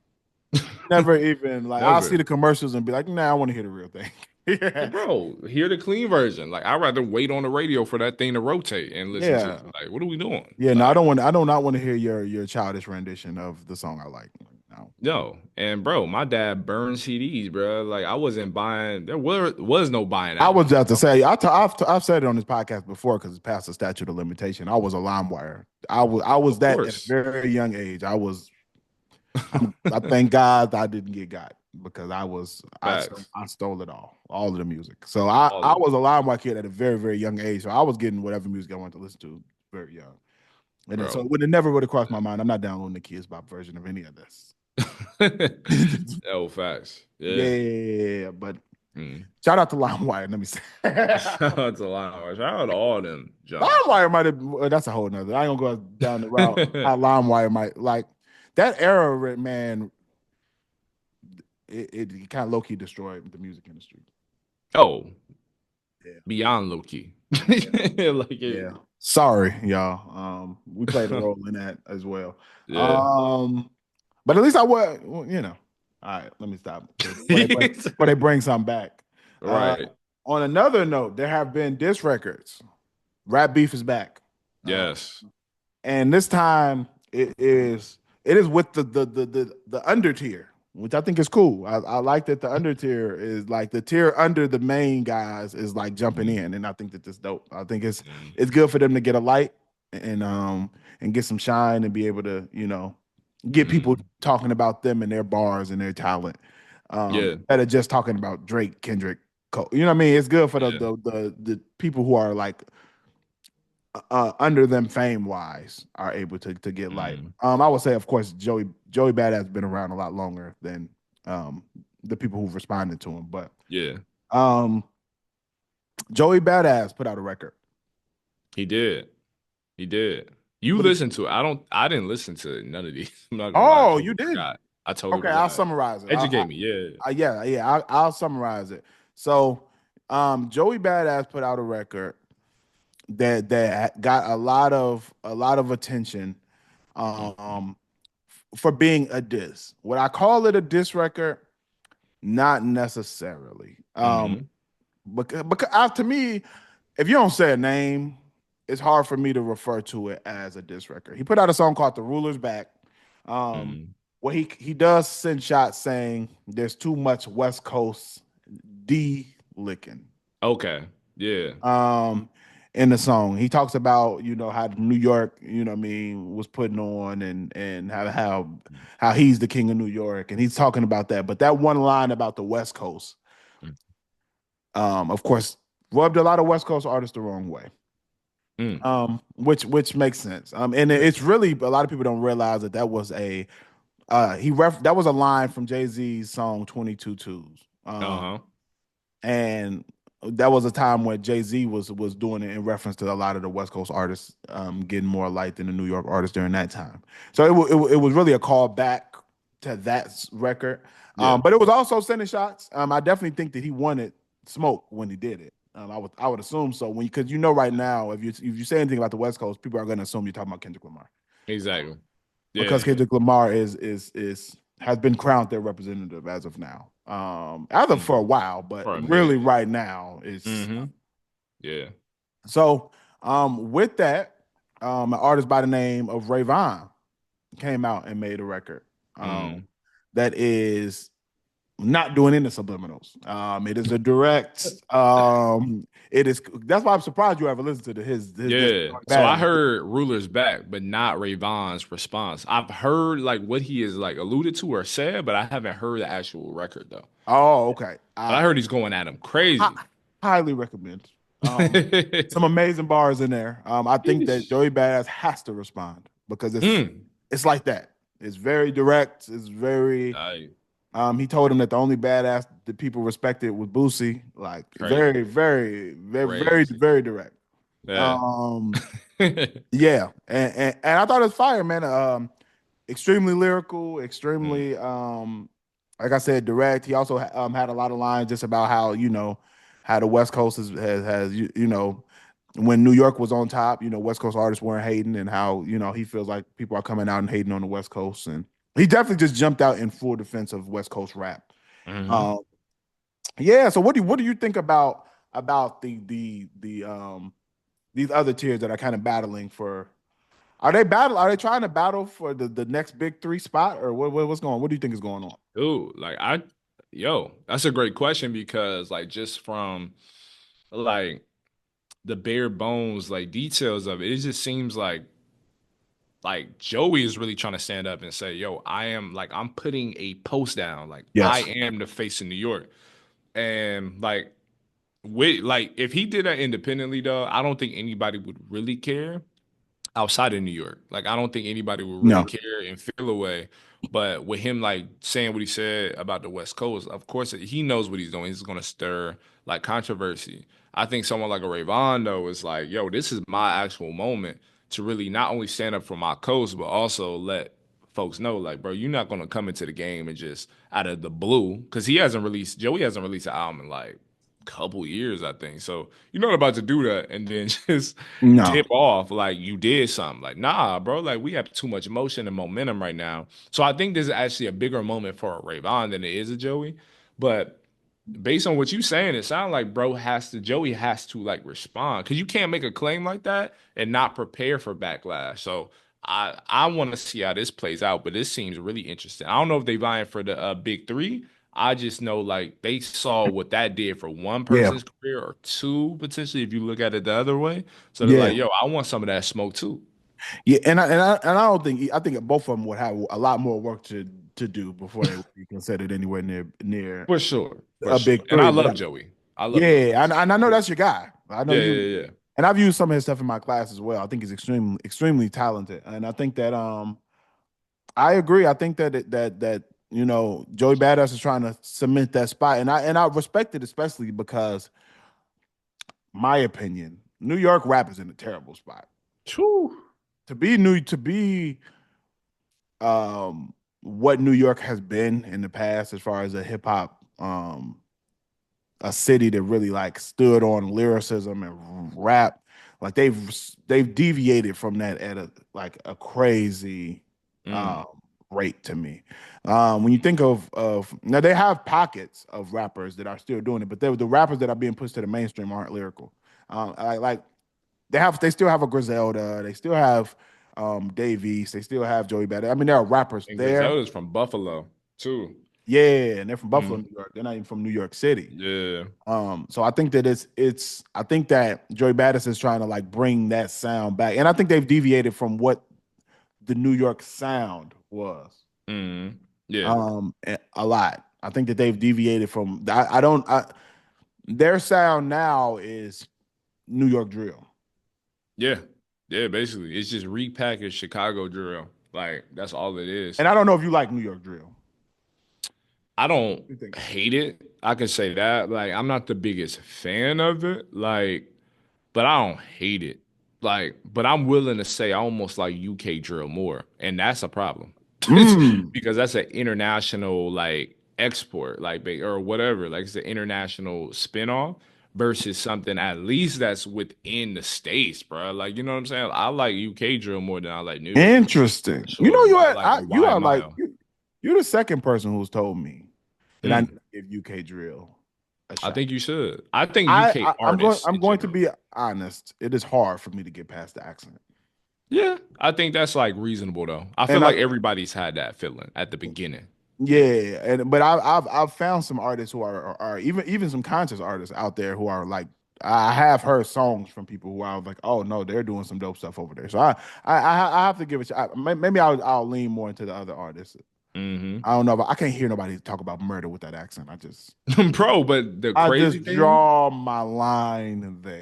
Never even like I'll see never. the commercials and be like, nah, I want to hear the real thing. Yeah, Bro, hear the clean version. Like I'd rather wait on the radio for that thing to rotate and listen to yeah, it. Like, what are we doing? yeah. No, I Like, don't want. I do not want to hear your childish rendition of the song I like. No. no, and bro, my dad burned CDs, bro. Like I wasn't buying. There was no buying I was albums, just to bro. say, I've said it on this podcast before because it's past the statute of limitation. I was a LimeWire. I was Of that at a course, very young age. I thank God I didn't get got because facts, I stole it all of the music. So I all of was it, a LimeWire kid at a very very young age. So I was getting whatever music I wanted to listen to very young. And then, so bro. it would have never would have crossed my mind. I'm not downloading the Kids Bop version of any of this. Oh, facts, yeah. Yeah, but Mm. shout out to LimeWire. Let me say. Shout out to Lionel. Shout out to all them Johns. LimeWire might have. Well, that's a whole nother. I ain't gonna go down the route. How LimeWire might like that era, man. It kind of low key destroyed the music industry. Oh, Yeah, beyond low key, yeah, like yeah. it, Sorry, y'all. We played a role in that as well. yeah. Um, but at least I was, well, you know. All right, let me stop before they bring something back. Uh, Right. on another note, there have been diss records. Rap beef is back. Uh, Yes. and this time it is with the under tier, which I think is cool. I like that the under tier is like the tier under the main guys is like jumping Mhm. in, and I think that this dope. I think it's Mhm. it's good for them to get a light and get some shine and be able to get people Mhm. talking about them and their bars and their talent. Yeah. Instead of just talking about Drake, Kendrick, Cole. You know what I mean? It's good for the Yeah. the the people who are like under them fame wise are able to get light. Mhm. I would say, of course, Joey Bada has been around a lot longer than um the people who've responded to him. But Yeah. um Joey Badass put out a record. He did. He did. You What is listened to it. I didn't listen to none of these. I'm not gonna lie. I Oh, you totally did? forgot. I totally Okay, I'll forgot. summarize it. Educate me. Yeah. I'll summarize it. So Joey Badass put out a record that got a lot of attention Mhm. um for being a diss. Would I call it a diss record? Not necessarily. Mhm. Because to me, if you don't say a name, it's hard for me to refer to it as a diss record. He put out a song called "The Ruler's Back," um, Mhm. where he does send shots saying there's too much West Coast D licking. Okay. Yeah. Um, in the song, he talks about how New York, what I mean, was putting on and how he's the king of New York, and he's talking about that. But that one line about the West Coast, of course, rubbed a lot of West Coast artists the wrong way. Mm. Which makes sense. And it's really a lot of people don't realize that was a that was a line from Jay-Z's song 22 Twos. Uh-huh. And that was a time where Jay-Z was doing it in reference to a lot of the West Coast artists getting more light than the New York artists during that time. So it was really a call back to that record. Yeah. But it was also sending shots. I definitely think that he wanted smoke when he did it. I would assume so when because right now if you say anything about the West Coast, people are going to assume you're talking about Kendrick Lamar Exactly. because Yeah. Kendrick Lamar is has been crowned their representative as of now. As of for a Mhm. while, but For a really minute. right now is Mm-hmm. Yeah. so. With that, an artist by the name of Rae Vaughn came out and made a record. Mm. That is not doing any subliminals. It is a direct. It is. That's why I'm surprised you ever listened to his this Yeah. So I badass. heard Ruler's Back, but not Ray Vaughn's response. I've heard like what he is like alluded to or said, but I haven't heard the actual record though. Oh, okay. But I heard he's going at him crazy. Highly recommend. Some amazing bars in there. I think that Yeesh. Joey Badass has to respond because it's Mm. it's like that. It's very direct. It's very. Like, He told him that the only badass that people respected was Boosie. Like crazy. very, Crazy. very direct. Yeah. Um, yeah, and I thought it was fire, man. Extremely lyrical, Mm. extremely like I said, direct. He also had a lot of lines just about how how the West Coast has when New York was on top, West Coast artists weren't hating, and how he feels like people are coming out and hating on the West Coast, and he definitely just jumped out in full defense of West Coast rap. Hmm. Um, yeah. So what do you think about these other tiers that are kind of battling for? Are they trying to battle for the next big three spot, or what's going on? What do you think is going on? Dude, yo, that's a great question because like just from like the bare bones like details of it, it just seems like Joey is really trying to stand up and say, yo, I'm putting a post down. Like I Yes. am the face of New York. And like if he did that independently though, I don't think anybody would really care outside of New York. Like I don't think anybody would really No. care and feel away. But with him like saying what he said about the West Coast, of course he knows what he's doing. He's gonna stir like controversy. I think someone like a Ray Vaughn though is like, yo, this is my actual moment to really not only stand up for my coast, but also let folks know, like, bro, you're not gonna come into the game and just out of the blue, because Joey hasn't released an album in like couple years, I think. So you're not about to do that and then just No. dip off like you did something. Like, nah, bro, like we have too much emotion and momentum right now. So I think this is actually a bigger moment for a Ray Vaughn than it is a Joey. But based on what you saying, it sounds like Joey has to like respond because you can't make a claim like that and not prepare for backlash. So I want to see how this plays out, but this seems really interesting. I don't know if they vying for the big three. I just know like they saw what that did for one Yeah. person's career or two potentially if you look at it the other way. So they're Yeah. like, yo, I want some of that smoke too. Yeah. And I don't think I think both of them would have a lot more work to do before they would be considered anywhere near For sure, for a sure. big And I three. But love Joey. I love Joey. yeah, and I know that's your guy. I know Yeah, you. yeah, yeah. And I've used some of his stuff in my class as well. I think he's extremely talented, and I think that I agree. I think that Joey Badass is trying to cement that spot, and I respect it, especially because my opinion, New York rap is in a terrible spot. True. To be what New York has been in the past as far as a hip hop a city that really like stood on lyricism and rap. Like they've deviated from that at a crazy um, Mm. rate to me. When you think of now, they have pockets of rappers that are still doing it, but the rappers that are being pushed to the mainstream aren't lyrical. Like they still have a Griselda, they still have Dave East, they still have Joey Bada. I mean, there are rappers And there. Griselda's from Buffalo too. Yeah, and they're from Buffalo, Mm. New York. They're not even from New York City. Yeah. So I think that I think that Joey Badass is trying to like bring that sound back. And I think they've deviated from what the New York sound was. Mm. Yeah. A lot. I think that they've deviated from their sound now is New York drill. Yeah. Yeah, basically. It's just repackaged Chicago drill. Like that's all it is. And I don't know if you like New York drill. I don't You think? hate it. I can say that. Like I'm not the biggest fan of it. Like, but I don't hate it. Like, but I'm willing to say I almost like UK drill more, and that's a problem Mm. because that's an international like export, like or whatever. Like it's an international spinoff versus something at least that's within the states, bro. Like you know what I'm saying? I like UK drill more than I like New York drill, for Interesting. You sure, know, by like a you wide are like mile. you're the second person who's told me that I need Mm. to give UK drill a I shot. think you should. I think UK artists I'm in going to general. be honest. It is hard for me to get past the accent, Yeah, I think that's like reasonable though. I feel and like everybody's had that feeling at the beginning. yeah, and but I've found some artists who are even some conscious artists out there who are like I have heard songs from people who I was like, oh no, they're doing some dope stuff over there. So I have to give it. Maybe I'll lean more into the other artists. Hmm I don't know, but I can't hear nobody talk about murder with that accent. Bro, but the I crazy just thing, draw my line there.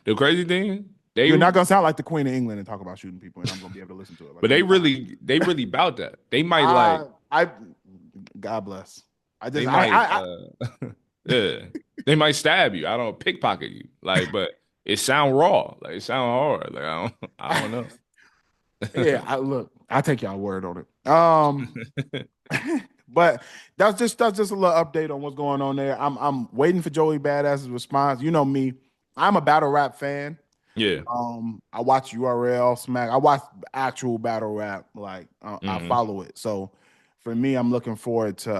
the crazy thing, they You're not gonna sound like the Queen of England and talk about shooting people, and I'm gonna be able to listen to it. Like but I'm not. they really bout that. They might like I God bless. I they just might I yeah. They might stab you. I don't pickpocket you. Like, but it sound raw. Like it sound hard. Like I don't know. yeah. I look. I take y'all word on it. But that's just a little update on what's going on there. I'm waiting for Joey Badass's response. You know me. I'm a battle rap fan. Yeah. I watch URL Smack. I watch actual battle rap. Like I hmm follow it. So for me, I'm looking forward to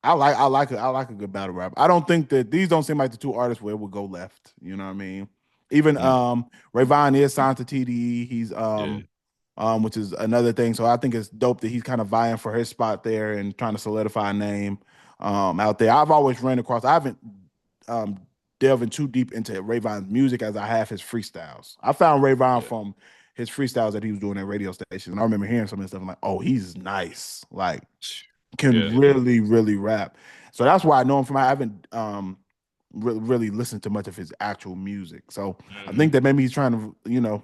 I like a good battle rap. I don't think that these don't seem like the two artists where it would go left. You know what I mean? Even Vaughn is signed to TDE. He's Yeah. which is another thing. So I think it's dope that he's kind of vying for his spot there and trying to solidify a name out there. I've always ran across. I haven't um delving too deep into Ray Vaughn's music as I have his freestyles. I found Ray Vaughn Yeah. from his freestyles that he was doing at radio stations. And I remember hearing some of this stuff. I'm like, oh, he's nice. Like can Yeah. really, really rap. So that's why I know him from. I haven't really listened to much of his actual music. So I think hmm that maybe he's trying to,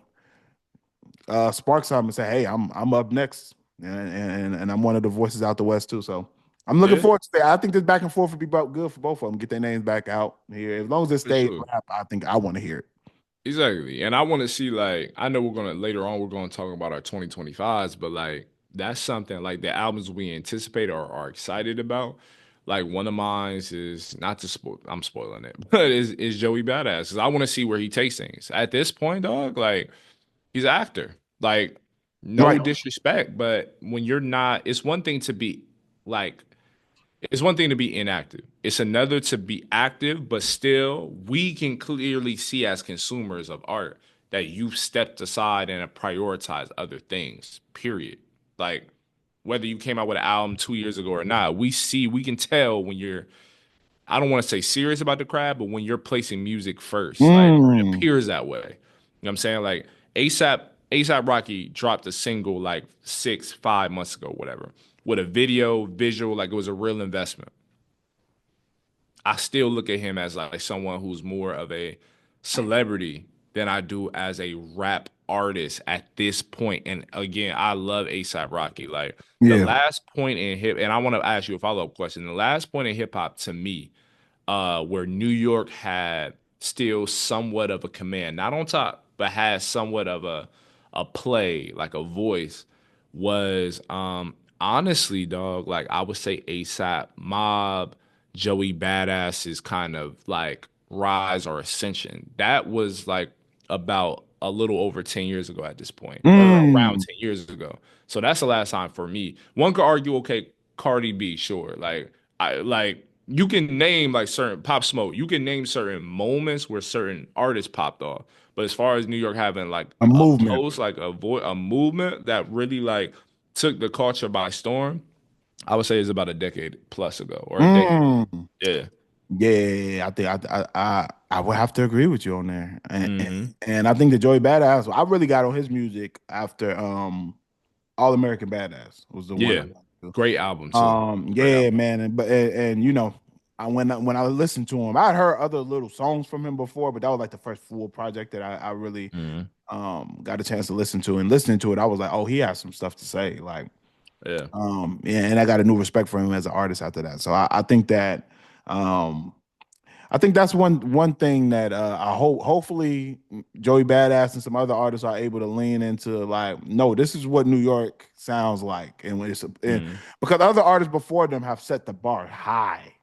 spark something and say, hey, I'm up next. And I'm one of the voices out the West too. So I'm looking Yeah, forward to that. I think this back and forth would be good for both of them. Get their names back out here. As long as it for stays sure. rap, I think I want to hear it. Exactly. And I want to see like I know we're gonna later on we're gonna talk about our 2025s, but like that's something like the albums we anticipate or are excited about. Like one of mine is not to spoil I'm spoiling it, but is Joey Badass. 'Cause I want to see where he takes things. At this point, dog, like he's an actor. Like no Right. disrespect, but when you're not, it's one thing to be like it's one thing to be inactive. It's another to be active, but still, we can clearly see as consumers of art that you've stepped aside and have prioritized other things, period. Like, whether you came out with an album 2 years ago or not, we can tell when you're, I don't want to say serious about the craft, but when you're placing music first, like, or it Mm. appears that way. You know what I'm saying? Like, ASAP Rocky dropped a single like 5 months ago, whatever, with a visual, like it was a real investment. I still look at him as like someone who's more of a celebrity than I do as a rap artist at this point. And again, I love ASAP Rocky. Like the Yeah. last point in hip, and I want to ask you a follow-up question. The last point in hip hop to me, where New York had still somewhat of a command, not on top, but had somewhat of a play, like a voice, was honestly, dog, like I would say ASAP Mob, Joey Badass's kind of like rise or ascension. That was like about a little over 10 years ago at this point, or around Mm. 10 years ago. So that's the last time for me. One could argue, okay, Cardi B, sure. Like I like you can name like certain Pop Smoke, you can name certain moments where certain artists popped off. But as far as New York having like A a movement. pulse, like a movement that really like took the culture by storm, I would say it's about a decade plus ago or a decade. Mm. Yeah. Yeah, I think I would have to agree with you on there, hmm and I think that Joey Badass. I really got on his music after All American Badass was the one. I Yeah. listened Great album to. too. Great Yeah, album. man, and but and, you know. when I listened to him, I had heard other little songs from him before, but that was like the first full project that I really Hmm. got a chance to listen to. And listening to it, I was like, oh, he has some stuff to say. Like, Yeah. yeah, and I got a new respect for him as an artist after that. So I think that um I think that's one thing that I hope hopefully Joey Badass and some other artists are able to lean into, like, no, this is what New York sounds like, and when Hmm. because other artists before them have set the bar high.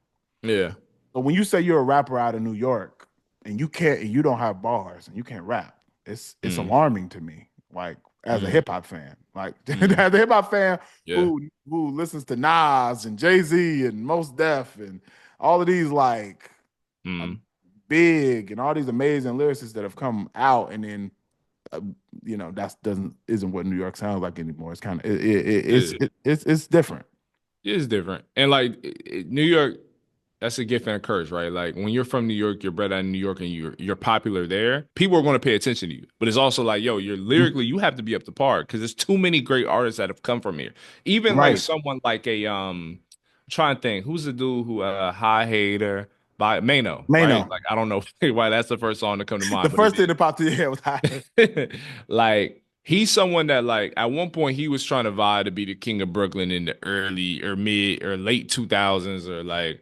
Yeah. So when you say you're a rapper out of New York and you don't have bars and you can't rap, it's Hmm. alarming to me. Like, as a Hmm. hip hop fan, like Hmm. as a hip hop fan Yeah. who listens to Nas and Jay Z and Mos Def and all of these, like, um, Hmm. big and all these amazing lyricists that have come out, and then uh, that's doesn't isn't what New York sounds like anymore. It's kind of it's different. It's different. And like New York, that's a gift and a curse, right? Like when you're from New York, you're bred out in New York and you're popular there, people are going to pay attention to you. But it's also like, yo, you're lyrically, you have to be up to par because there's too many great artists that have come from here. Even like Right. someone like I'm trying to think, who's the dude who High Hater by Mano, right? Mano. Like I don't know why that's the first song to come to The mind, but it first thing that popped in your head was high. like he's someone that like at one point he was trying to vie to be the king of Brooklyn in the early or mid or late 2000s or like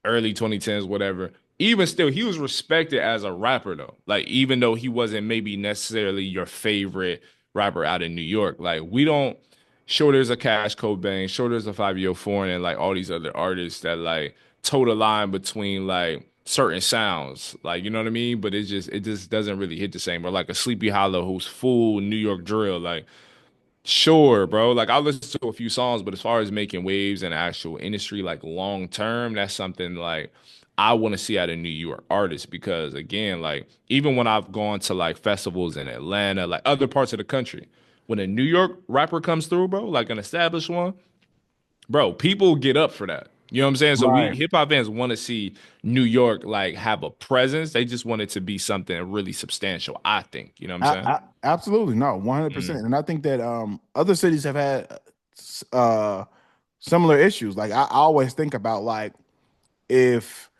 early 2010s, whatever. Even still, he was respected as a rapper though. Like even though he wasn't maybe necessarily your favorite rapper out in New York, like we don't. Sure, there's a Cash Cobain, sure, there's a 5 Year Foreign, and like all these other artists that like toe the line between like certain sounds, like you know what I mean. But it just doesn't really hit the same. Or like a Sleepy Hollow who's full New York drill, like sure, bro. Like I'll listen to a few songs, but as far as making waves in the actual industry, like long term, that's something like I want to see out of New York artists because again, like even when I've gone to like festivals in Atlanta, like other parts of the country, when a New York rapper comes through, bro, like an established one, bro, people get up for that. You know what I'm saying? So we Right. hip hop fans want to see New York like have a presence. They just want it to be something really substantial, I think. You know what I'm saying? Absolutely, no, 100%. Mm. And I think that other cities have had uh similar issues. Like, I always think about, like, if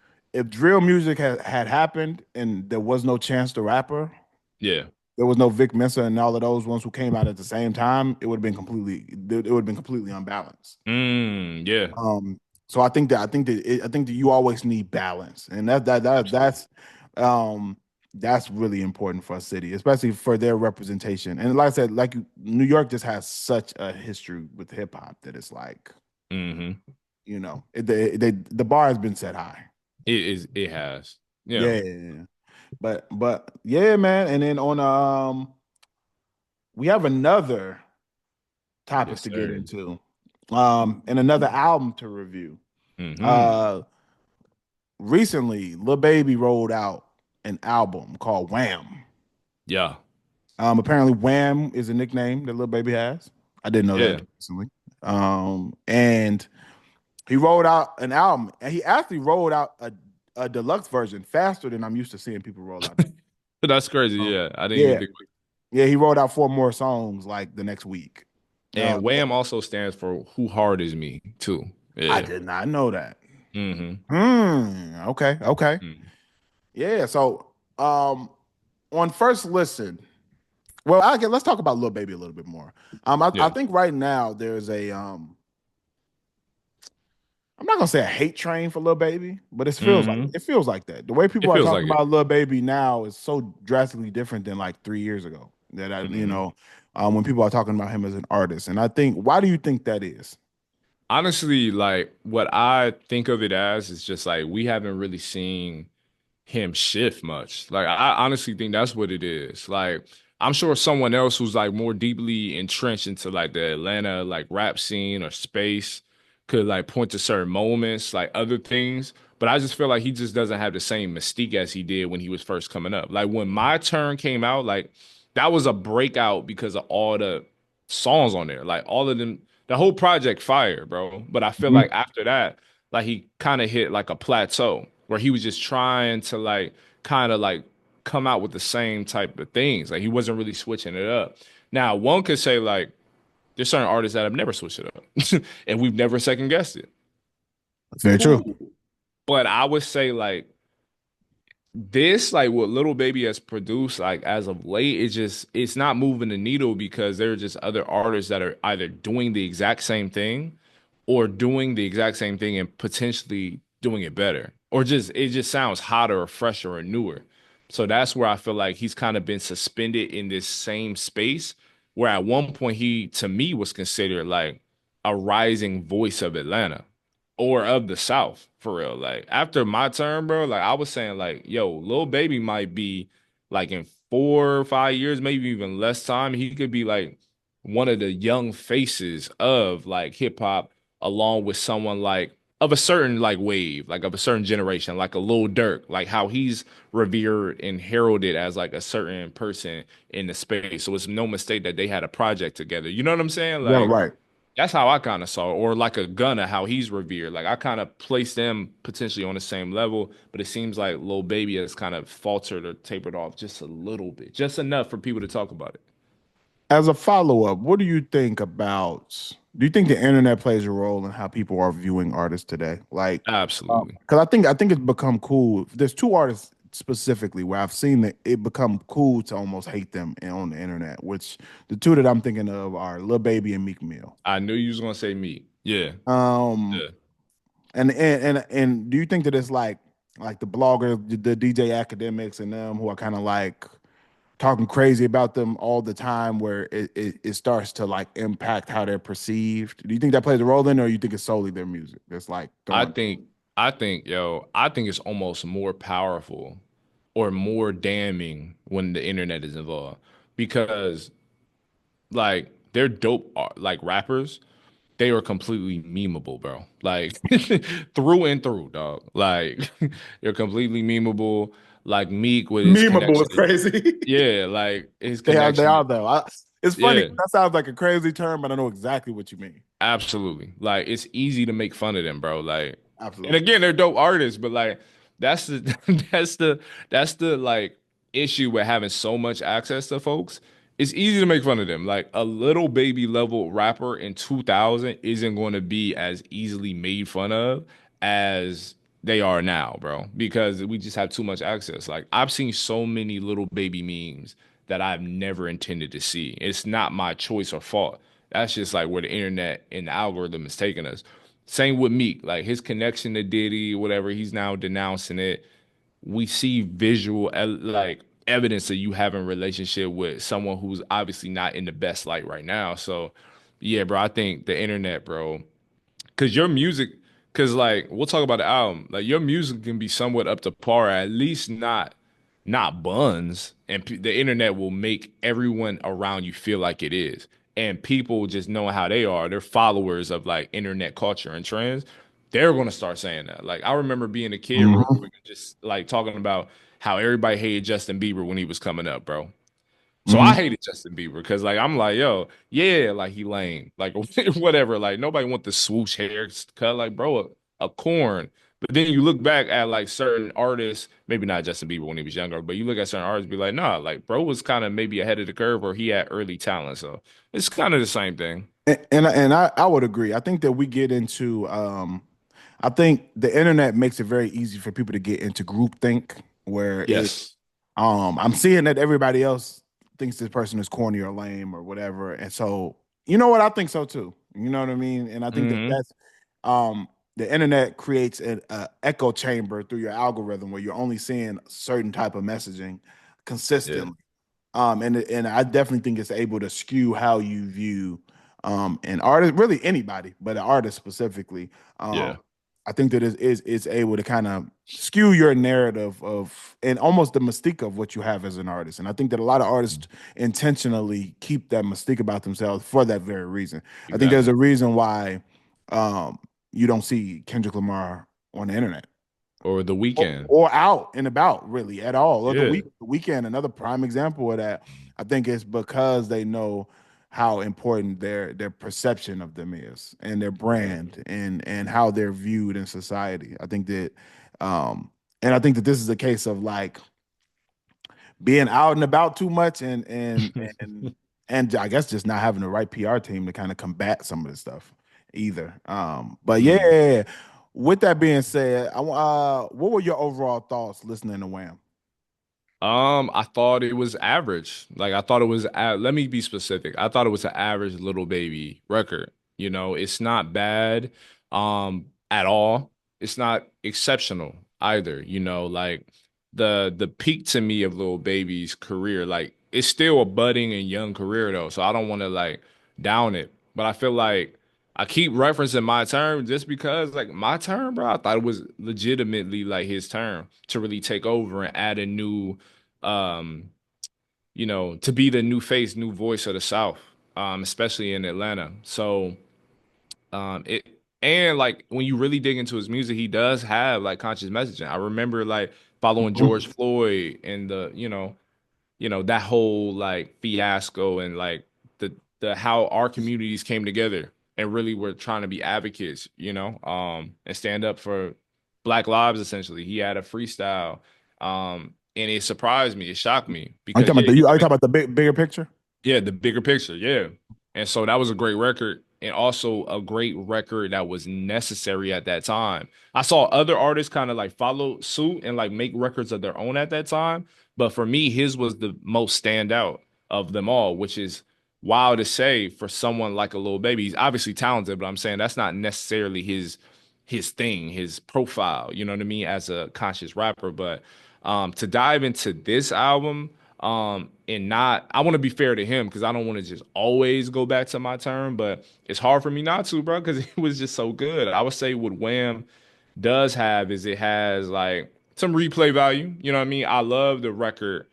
drill music had happened and there was no Chance the Rapper, Yeah. there was no Vic Mensa and all of those ones who came out at the same time, it would have been completely unbalanced. Yeah. Um, so I think that you always need balance, and um that's really important for a city, especially for their representation. And like I said, like, New York just has such a history with hip hop that it's like, Hmm. the bar has been set high. It is. It has. Yeah. Yeah, but yeah, man. And then we have another topic Yes, to get sir. into, and another album to review. Hmm. Uh, Recently, Lil Baby rolled out an album called WHAM. Yeah. Apparently, WHAM is a nickname that Lil Baby has. I didn't know that Yeah. until recently. And he rolled out an album, and he actually rolled out a deluxe version faster than I'm used to seeing people roll out. That's crazy. Um, Yeah. I didn't even yeah, think. yeah, he rolled out four more songs like the next week. And Yeah, WHAM also stands for Who Hard Is Me too. I Yeah. did not know that. Hmm. Okay, okay. Hmm. Yeah, so on first listen, well, let's talk about Lil Baby a little bit more. I Yeah. think right now there's a I'm not gonna say a hate train for Lil Baby, but Hmm. it feels like that. The way It people are feels talking like it. about Lil Baby now is so drastically different than like 3 years ago. That Hmm. when people are talking about him as an artist, and I think, why do you think that is? Honestly, like what I think of it as is just like we haven't really seen him shift much. Like I honestly think that's what it is. Like I'm sure someone else who's like more deeply entrenched into like the Atlanta like rap scene or space could like point to certain moments, like other things. But I just feel like he just doesn't have the same mystique as he did when he was first coming up. Like when My Turn came out, like that was a breakout because of all the songs on there. Like all of them, the whole project fire, bro. But I feel like Mhm. after that, like he kind of hit like a plateau where he was just trying to like kind of like come out with the same type of things. Like he wasn't really switching it up. Now, one could say like there's certain artists that have never switched it up and we've never second guessed it. Very true. Who? But I would say like this, like what Little Baby has produced, like as of late, it's not moving the needle because there are just other artists that are either doing the exact same thing or doing the exact same thing and potentially doing it better. Or just it just sounds hotter or fresher or newer. So that's where I feel like he's kind of been suspended in this same space where at one point he to me was considered like a rising voice of Atlanta or of the South for real. Like after my turn, bro, like I was saying, like, yo, Lil Baby might be like in 4 or 5 years, maybe even less time, he could be like one of the young faces of like hip hop, along with someone like of a certain like wave, like of a certain generation, like a Lil Durk, like how he's revered and heralded as like a certain person in the space. So it's no mistake that they had a project together. You know what I'm saying? Yeah, Like right. that's how I kind of saw it. Or like a Gunna, how he's revered. Like I kind of placed them potentially on the same level, but it seems like Lil Baby has kind of faltered or tapered off just a little bit, just enough for people to talk about it. As a follow-up, what do you think about, do you think the internet plays a role in how people are viewing artists today? Like, Absolutely. because I think it's become cool. There's two artists specifically where I've seen that it become cool to almost hate them on the internet, which the two that I'm thinking of are Lil Baby and Meek Mill. I knew you was gonna say me. Yeah. Um, Yeah. and do you think that it's like the bloggers, the DJ academics and them who are kind of like talking crazy about them all the time where it starts to like impact how they're perceived? Do you think that plays a role in it, or you think it's solely their music that's like I throwing? think I think it's almost more powerful or more damning when the internet is involved because like they're dope like rappers, they are completely memeable, bro. Like through and through, dog. Like they're completely memeable. Like Meek with his Memeable is connection. crazy. Yeah, like his They connection. are though. It's funny. Yeah, That sounds like a crazy term, but I know exactly what you mean. absolutely. Like it's easy to make fun of them, bro. Like, and Absolutely. again, they're dope artists, but like that's the that's the that's the like issue with having so much access to folks. It's easy to make fun of them. Like a Little Baby level rapper in 2000 isn't going to be as easily made fun of as they are now, bro, because we just have too much access. Like I've seen so many Little Baby memes that I've never intended to see. It's not my choice or fault. That's just like where the internet and the algorithm is taking us. Same with Meek, like his connection to Diddy, whatever, he's now denouncing it. We see visual like evidence that you have a relationship with someone who's obviously not in the best light right now. So yeah, bro, I think the internet, bro, because your music, because like we'll talk about the album, like your music can be somewhat up to par, at least not buns, and the internet will make everyone around you feel like it is. And people just knowing how they are, they're followers of like internet culture and trends. They're gonna start saying that. Like I remember being a kid real Hmm. quick, and just like talking about how everybody hated Justin Bieber when he was coming up, bro. So I Hmm. hated Justin Bieber because like I'm like, yo, yeah, like he lame. Like whatever. Like nobody want the swoosh haircut. Like, bro, a corn. But then you look back at like certain artists, maybe not Justin Bieber when he was younger, but you look at certain artists, be like, nah, like bro was kind of maybe ahead of the curve or he had early talent. So it's kind of the same thing. And I would agree. I think that we get into I think the internet makes it very easy for people to get into groupthink where Yes. I'm seeing that everybody else thinks this person is corny or lame or whatever. And so, you know what? I think so too. You know what I mean? And I think that Hmm. that's the internet creates an echo chamber through your algorithm where you're only seeing certain type of messaging Yeah. consistently. And I definitely think it's able to skew how you view an artist, really anybody, but an artist specifically. Um, Yeah. I think that is able to kind of skew your narrative of and almost the mystique of what you have as an artist. And I think that a lot of artists intentionally keep that mystique about themselves for that very reason. I think there's Exactly. a reason why um, you don't see Kendrick Lamar on the internet Or the weekend. or out and about really at all. Or Yeah. the weekend, another prime example of that. I think it's because they know how important their perception of them is and their brand and how they're viewed in society. I think that and I think that this is a case of like being out and about too much and and I guess just not having the right PR team to kind of combat some of this stuff either. But Mm. yeah, with that being said, what were your overall thoughts listening to Wham? I thought it was average. Like I thought it was. Let me be specific. I thought it was an average Little Baby record. You know, it's not bad, at all. It's not exceptional either. You know, like the peak to me of Little Baby's career, like it's still a budding and young career though. So I don't want to like down it, but I feel like I keep referencing my term just because, like, my term, bro, I thought it was legitimately like his term to really take over and add a new, um, to be the new face, new voice of the South, especially in Atlanta. So, it and like when you really dig into his music, he does have like conscious messaging. I remember like following George Mhm. Floyd and that whole like fiasco and like the how our communities came together and really were trying to be advocates, and stand up for Black lives essentially. He had a freestyle. And it surprised me, it shocked me Are you because talking about yeah, are you talking about the bigger picture? yeah, the bigger picture, yeah. And so that was a great record and also a great record that was necessary at that time. I saw other artists kind of like follow suit and like make records of their own at that time, but for me his was the most standout of them all, which is wild to say for someone like a Lil Baby. He's obviously talented, but I'm saying that's not necessarily his thing, his profile, you know what I mean, as a conscious rapper, but to dive into this album, and not, I want to be fair to him because I don't want to just always go back to my term, but it's hard for me not to, bro, because it was just so good. I would say what Wham does have is it has like some replay value. You know what I mean? I love the record.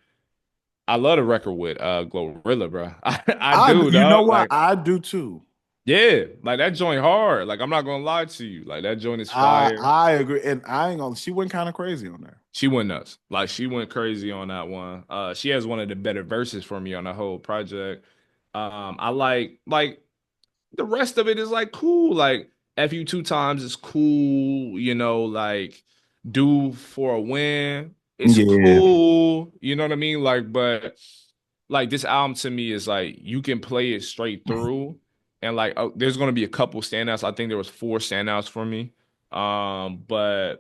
I love the record with Glorilla, bro. I do, You know dog. what? Like, I do too. yeah, like that joint hard. Like, I'm not gonna lie to you. Like that joint is fire. I agree, and I ain't gonna. She went kind of crazy on there. She went nuts. Like she went crazy on that one. She has one of the better verses for me on the whole project. I like the rest of it is like cool. Like F you two times is cool. Like do for a win. It's Yeah, cool. You know what I mean? Like, but like this album to me is like you can play it straight through, and like there's gonna be a couple standouts. I think there was four standouts for me. But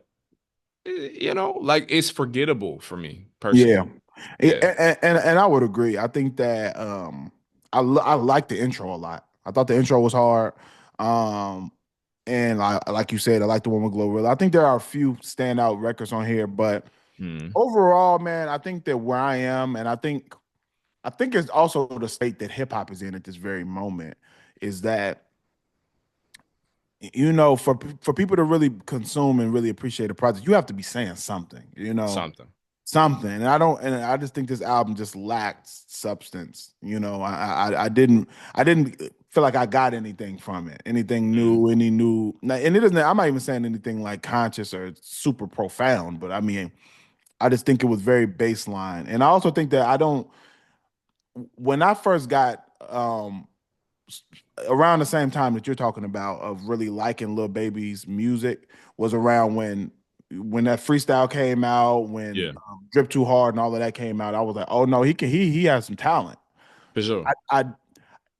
like it's forgettable for me yeah, personally. Yeah. and I would agree. I think that I like the intro a lot. I thought the intro was hard. Um, and like you said, I like the one with Glorilla. I think there are a few standout records on here, but Hmm. overall, man, I think that where I am, and I think it's also the state that hip hop is in at this very moment, is that for people to really consume and really appreciate a project, you have to be saying something, Something. something. And I just think this album just lacked substance. I didn't feel like I got anything from it, anything Mm. new, any new, and it isn't. I'm not even saying anything like conscious or super profound, but I mean, I just think it was very baseline, and I also think that I don't. When I first got around the same time that you're talking about of really liking Lil Baby's music was around when that freestyle came out, when Yeah, Drip Too Hard and all of that came out. I was like, oh no, he has some talent. for sure. I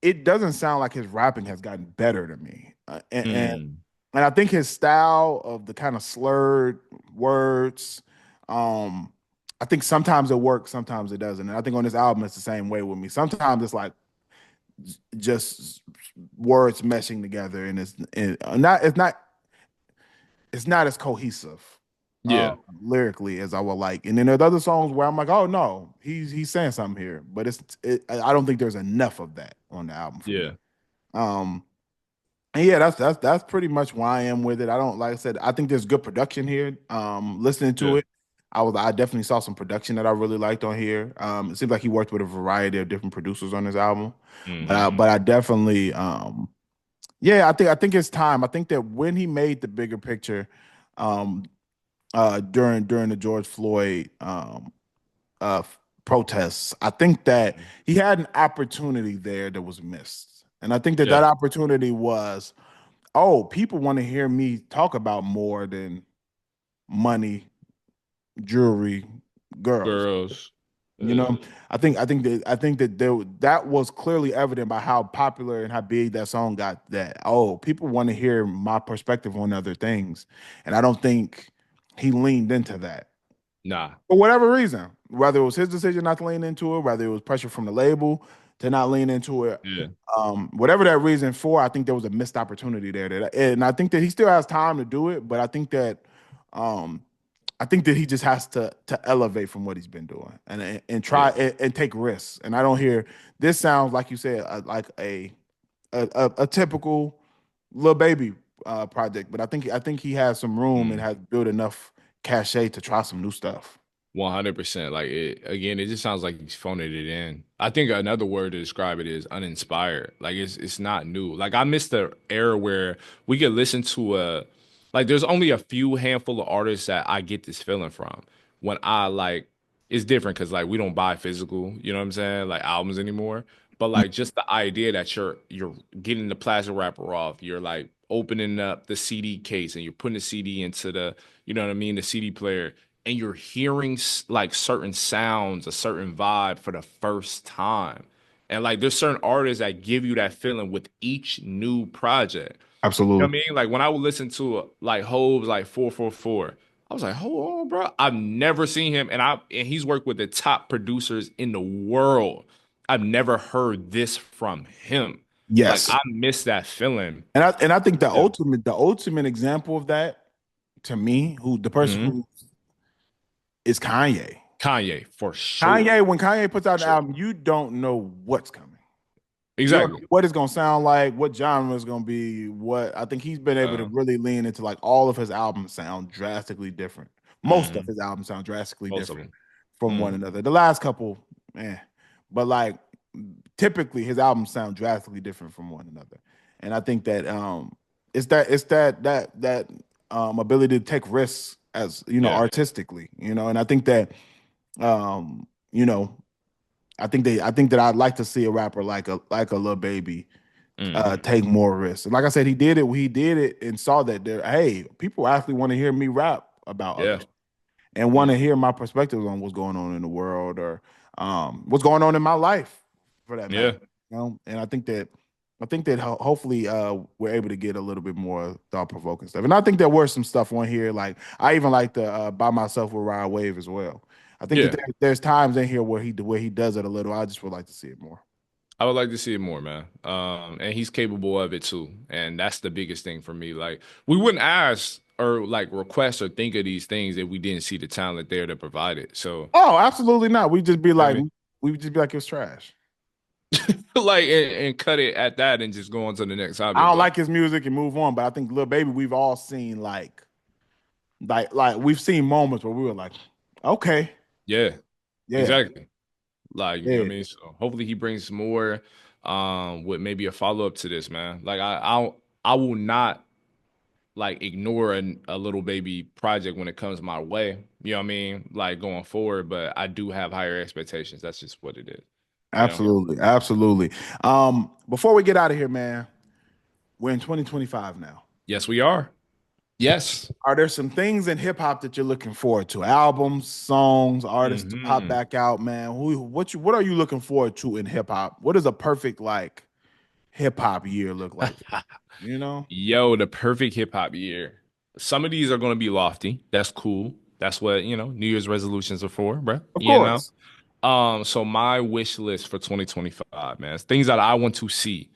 it doesn't sound like his rapping has gotten better to me, Mm. and I think his style of the kind of slurred words, um, I think sometimes it works, sometimes it doesn't. And I think on this album it's the same way with me. Sometimes it's like just words meshing together, and it's not as cohesive Yeah, lyrically as I would like. And then there's other songs where I'm like, oh no, he's saying something here, but I don't think there's enough of that on the album for me. yeah, Um, and yeah, that's pretty much why I am with it. I don't like I said, I think there's good production here. Listening to yeah. it, I definitely saw some production that I really liked on here. It seems like he worked with a variety of different producers on this album, Hmm. but I definitely yeah, I think it's time. I think that when he made the bigger picture, um, during the George Floyd protests, I think that he had an opportunity there that was missed, and I think that that Yeah. opportunity was, oh, people want to hear me talk about more than money, jewelry, girls. Girls. You know, I think that that was clearly evident by how popular and how big that song got. That oh, people want to hear my perspective on other things, and I don't think he leaned into that Nah. for whatever reason. Whether it was his decision not to lean into it, whether it was pressure from the label to not lean into it, Yeah. whatever that reason for, I think there was a missed opportunity there. And I think that he still has time to do it, but um, I think that he just has to elevate from what he's been doing and try Yeah. and take risks. And I don't hear this sounds like you said like a typical Lil Baby project, but I think he has some room and Mm. has built enough cachet to try some new stuff. 100%. Like it again, it just sounds like he's phoning it in. I think another word to describe it is uninspired. Like it's not new. Like I missed the era where we could listen to a like there's only a few handful of artists that I get this feeling from. When I like it's different because like we don't buy physical, you know what I'm saying, like albums anymore. But like just the idea that you're getting the plastic wrapper off, you're like opening up the CD case and you're putting the CD into the, you know what I mean, the CD player and you're hearing like certain sounds, a certain vibe for the first time. And like there's certain artists that give you that feeling with each new project. You know what Absolutely. I mean? Like when I would listen to like Hove's like 444, I was like, hold on, bro. I've never seen him and he's worked with the top producers in the world. I've never heard this from him. Like Yes. I miss that feeling. And I think Yeah. the ultimate example of that to me, who the person Hmm. who is Kanye. Kanye for sure. Kanye, when Kanye puts out For an sure. album, you don't know what's coming. You don't know Exactly. what it's gonna sound like, what genre is gonna be, what I think he's been able to Uh, really lean into like all of his albums sound drastically different. Most of mhm. his albums sound drastically Most of different them. from one Mm. another. The last couple, eh. But like typically his albums sound drastically different from one another. And I think that it's that ability to take risks as you know Yeah. artistically, you know, and I think that you know, I think that I'd like to see a rapper like a Lil Baby Hmm. take more risks. And like I said, he did it and saw that there, hey, people actually want to hear me rap about Yeah. others and want to Mm. hear my perspectives on what's going on in the world or what's going on in my life for that matter. Yeah. You know, and I think that hopefully we're able to get a little bit more thought provoking stuff. And I think there were some stuff on here like I even like the by myself with Ride Wave as well. I think that Yeah. there's times in here where he does it a little. I just would like to see it more. I would like to see it more, man. And he's capable of it too. And that's the biggest thing for me. Like we wouldn't ask or like request or think of these things if we didn't see the talent there to provide it. So, Oh, absolutely not. I mean, We would just be like it was trash. like and cut it at that and just go on to the next I topic. don't But like his music and move on. But I think Lil Baby, we've all seen like we've seen moments where we were like, okay, yeah, yeah, exactly. Like, you know what I yeah, mean? So hopefully he brings more with maybe a follow-up to this, man. Like I will not like ignore a little baby project when it comes my way. You know what I mean? Like going forward, but I do have higher expectations. That's just what it is. You know? absolutely, absolutely. Before we get out of here, man, we're in 2025 now. Yes, we are. Yes. Are there some things in hip hop that you're looking forward to? Albums, songs, artists to pop Hmm. back out, man. What are you looking forward to in hip hop? What does a perfect like hip hop year look like? You know? Yo, the perfect hip hop year. Some of these are going to be lofty. That's cool. That's what, New Year's resolutions are for, bro. Of course. So my wish list for 2025, man, things that I want to see.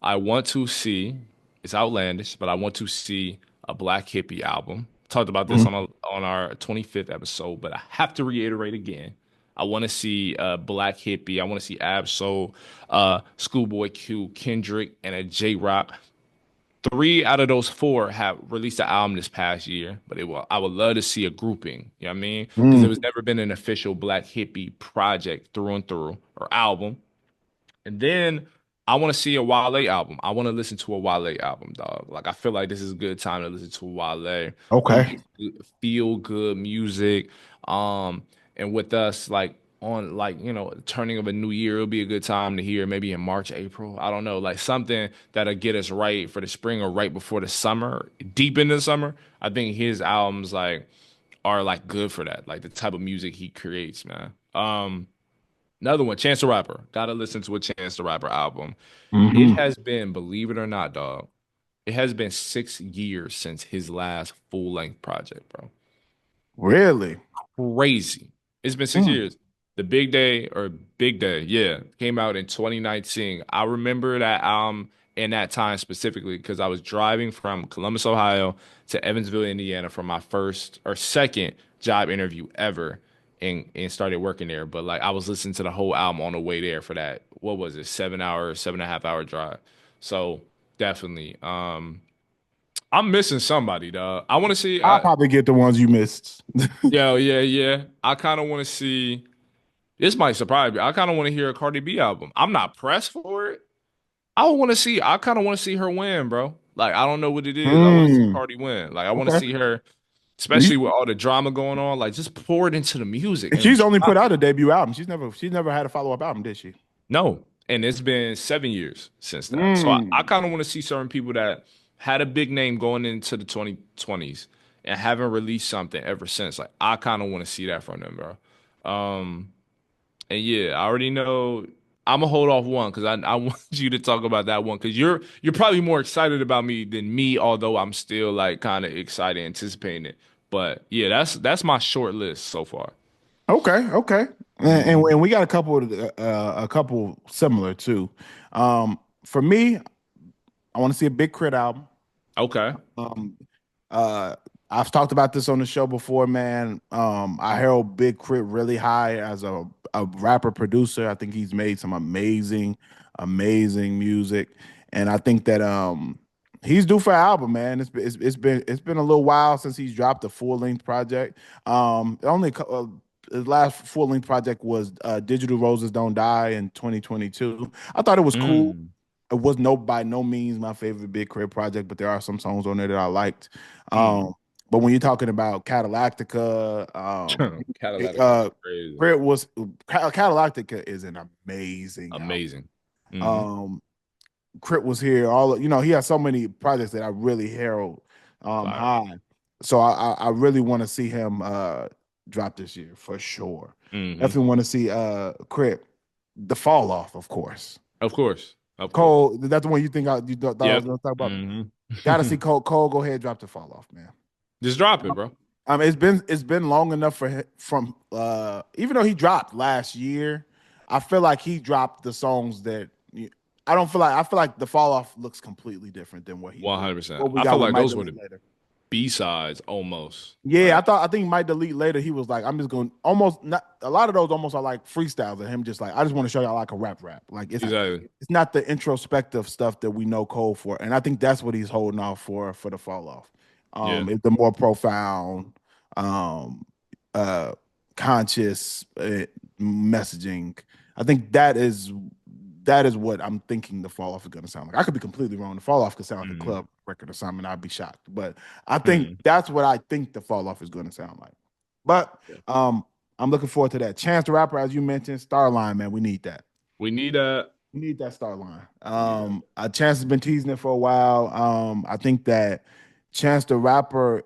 I want to see, it's outlandish, but I want to see a Black Hippie album. Talked about this Mhm. on our 25th episode, but I have to reiterate again. I want to see Black Hippie. I want to see Ab-Soul, Schoolboy Q, Kendrick, and a J Rock. Three out of those four have released an album this past year, but I would love to see a grouping. You know what I mean? Because there was Mm. never been an official Black Hippie project through and through or album. And then I want to see a Wale album. I want to listen to a Wale album, dog. Like I feel like this is a good time to listen to Wale. He Okay. makes feel good music. Um, and with us like on like, turning of a new year, it'll be a good time to hear maybe in March, April. I don't know, like something that'll get us right for the spring or right before the summer, deep in the summer. I think his albums like are like good for that, like the type of music he creates, man. Another one, Chance the Rapper. Gotta listen to a Chance the Rapper album. It Hmm. has been, believe it or not, dog. It has been 6 years since his last full length project, bro. Really? Crazy. It's been six Mm. years. The Big Day or Big Day, yeah, came out in 2019. I remember that in that time specifically because I was driving from Columbus, Ohio to Evansville, Indiana for my first or second job interview ever and started working there. But like I was listening to the whole album on the way there for that, what was it, 7 hour, 7.5 hour drive. So definitely. I'm missing somebody, dog. I want to see. I'll probably get the ones you missed. Yeah, yeah, yeah. I kind of want to see. This might surprise me. I kind of want to hear a Cardi B album. I'm not pressed for it. I want to see. I kind of want to see her win, bro. Like I don't know what it is. I want to see Mm. Cardi win. Like I want to Okay. see her, You- especially with all the drama going on. Like just pour it into the music and She's only put drop out it. a debut album. She's never had a follow-up album, did she? No, and it's been 7 years since that. So I Mm. kind of want to see certain people that had a big name going into the 2020s and haven't released something ever since. Like I kind of want to see that from them, bro. And yeah, I already know I'm gonna hold off one because I want you to talk about that one because you're probably more excited about me than me, although I'm still like kind of excited, anticipating it. But yeah, that's my short list so far. Okay, okay. And, Hmm. and we got a couple similar too. For me, I want to see a Big Crit album. Okay. Um, uh, I've talked about this on the show before, man. I held Big Crit really high as a rapper producer. I think he's made some amazing music, and I think that he's due for an album, man. It's been a little while since he's dropped a full length project. His last full length project was Digital Roses Don't Die in 2022. I thought it was cool. Mm. It was no by no means my favorite Big Crit project, but there are some songs on there that I liked. Mm. But when you're talking about Cadillactica, Cadillac is uh, crazy. Crit was Cadillactica is an amazing album. Amazing. Hmm. Um, Crit was here. He has so many projects that I really herald Fire. high. So I really want to see him drop this year for sure. Hmm. Definitely want to see Crit, the fall off, of course. Of course. Of course. Cole, that's the one you thought I was Yep. gonna talk about. Hmm. Gotta see Cole. Cole, go ahead, drop the fall off, man. Just drop it, bro. It's been long enough from even though he dropped last year, I feel like he dropped the songs that I don't feel like I feel like the fall off looks completely different than One hundred percent. what we I got feel with like Might those were Delete the later. B-sides almost. Yeah, Like, I think Might Delete later. He was like, I'm just going almost not a lot of those almost are like freestyles of him just like I just want to show y'all like a rap. Like exactly. it's not the introspective stuff that we know Cole for. And I think that's what he's holding off for the fall off. Yeah. It's the more profound, um, uh, conscious messaging. I think that is what I'm thinking the fall off is going to sound like. I could be completely wrong. The fall off could sound like a Hmm. club record or something. I'd be shocked, but I think Hmm. that's what I think the fall off is going to sound like. But Yeah. I'm looking forward to that. Chance the Rapper, as you mentioned, Starline, man, we need that. We need a We need that Starline. we need that. Chance has been teasing it for a while. I think that Chance the Rapper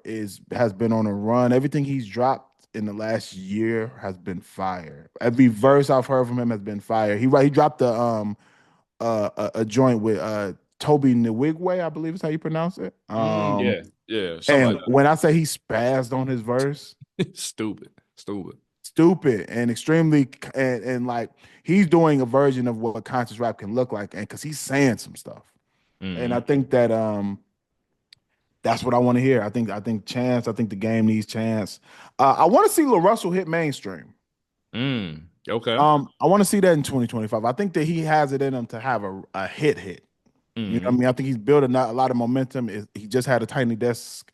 has been on a run. Everything he's dropped in the last year has been fire. Every verse I've heard from him has been fire. He dropped a joint with Toby Nwigwe, I believe is how you pronounce it. Yeah. Yeah. Something And like when I say he spazzed on his verse, that. Stupid. Stupid. stupid and extremely and like he's doing a version of what conscious rap can look like, and because he's saying some stuff, and I Hmm. think that that's what I want to hear. I think Chance. I think the game needs Chance. I want to see Lil Russell hit mainstream. Mm. Okay. I want to see that in 2025. I think that he has it in him to have a hit. You know what I Hmm. mean? I think he's building a lot of momentum. He just had a tiny desk,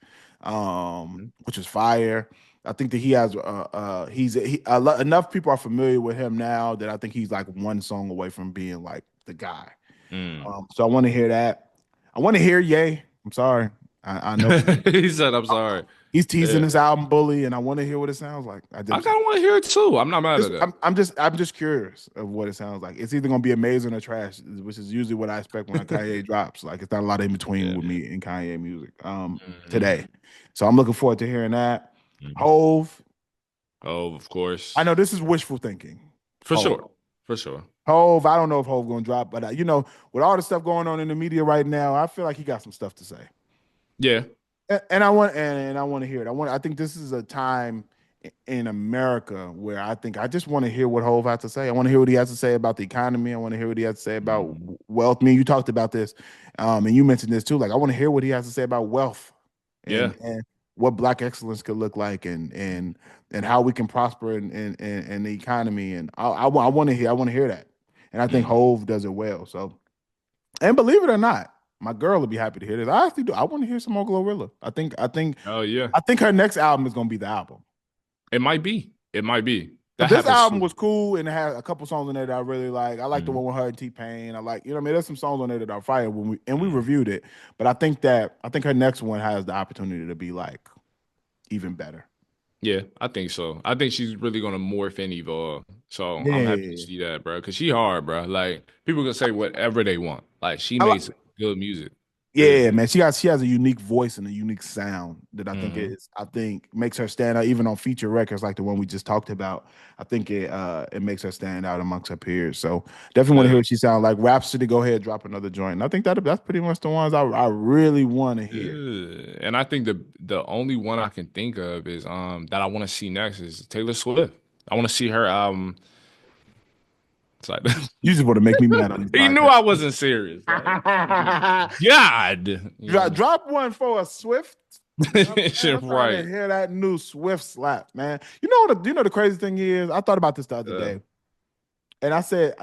which is fire. I think that he has enough people are familiar with him now that I think he's like one song away from being like the guy. Mm. So I want to hear that. I want to hear Ye. I'm sorry. I know He said, "I'm sorry." he's teasing Yeah. this album Bully, and I want to hear what it sounds like. I I just kind of want to hear it too. I'm not mad just at that. I'm just curious of what it sounds like. It's either gonna be amazing or trash, which is usually what I expect when a Kanye drops. Like it's not a lot in between Yeah. with me and Kanye music Hmm. today. So I'm looking forward to hearing that. Hmm. Hove, Oh, of I course. know this is wishful thinking. For Hove. sure. for sure. Hove, I don't know if Hove gonna drop, but with all the stuff going on in the media right now, I feel like he got some stuff to say. Yeah. And I want to hear it. I think this is a time in America where I think I just want to hear what Hove has to say. I want to hear what he has to say about the economy. I want to hear what he has to say about Mhm. wealth. I mean, you talked about this, and you mentioned this too. Like, I want to hear what he has to say about wealth Yeah. and what Black excellence could look like, and how we can prosper in the economy. And I want to hear that, and I think Mhm. Hove does it well. So, and believe it or not, my girl will be happy to hear this. I actually do. I want to hear some more Glorilla. I think. I think. Oh yeah. I think her next album is gonna be the album. It might be. It might be. Because That this happens album too. was cool and it had a couple songs in there that I really like. I like the Mhm. one with her and T Pain. I like, what I mean, there's some songs on there that are fire when we Mhm. reviewed it. But I think her next one has the opportunity to be like even better. Yeah, I think so. I think she's really gonna morph and evolve. So I'm happy to Yeah. see that, bro. Cause she hard, bro. Like people can say whatever they want. Like she I like makes good music. Yeah, Period. man. She has a unique voice and a unique sound that Hmm. I think makes her stand out even on feature records like the one we just talked about. I think it makes her stand out amongst her peers. So definitely want to Yeah. hear what she sounds like. Rhapsody, go ahead, drop another joint. And I think that's pretty much the ones I really want to hear. Yeah. And I think the only one I can think of is that I want to see next is Taylor Swift. I want to see her album. It's like You just want to make me mad on this he knew podcast. I wasn't serious. Like, God, Drop one for a Swift. You know what I'm saying? I'm trying to right. hear that new Swift slap, man. The crazy thing is, I thought about this the other Uh, day. And I said,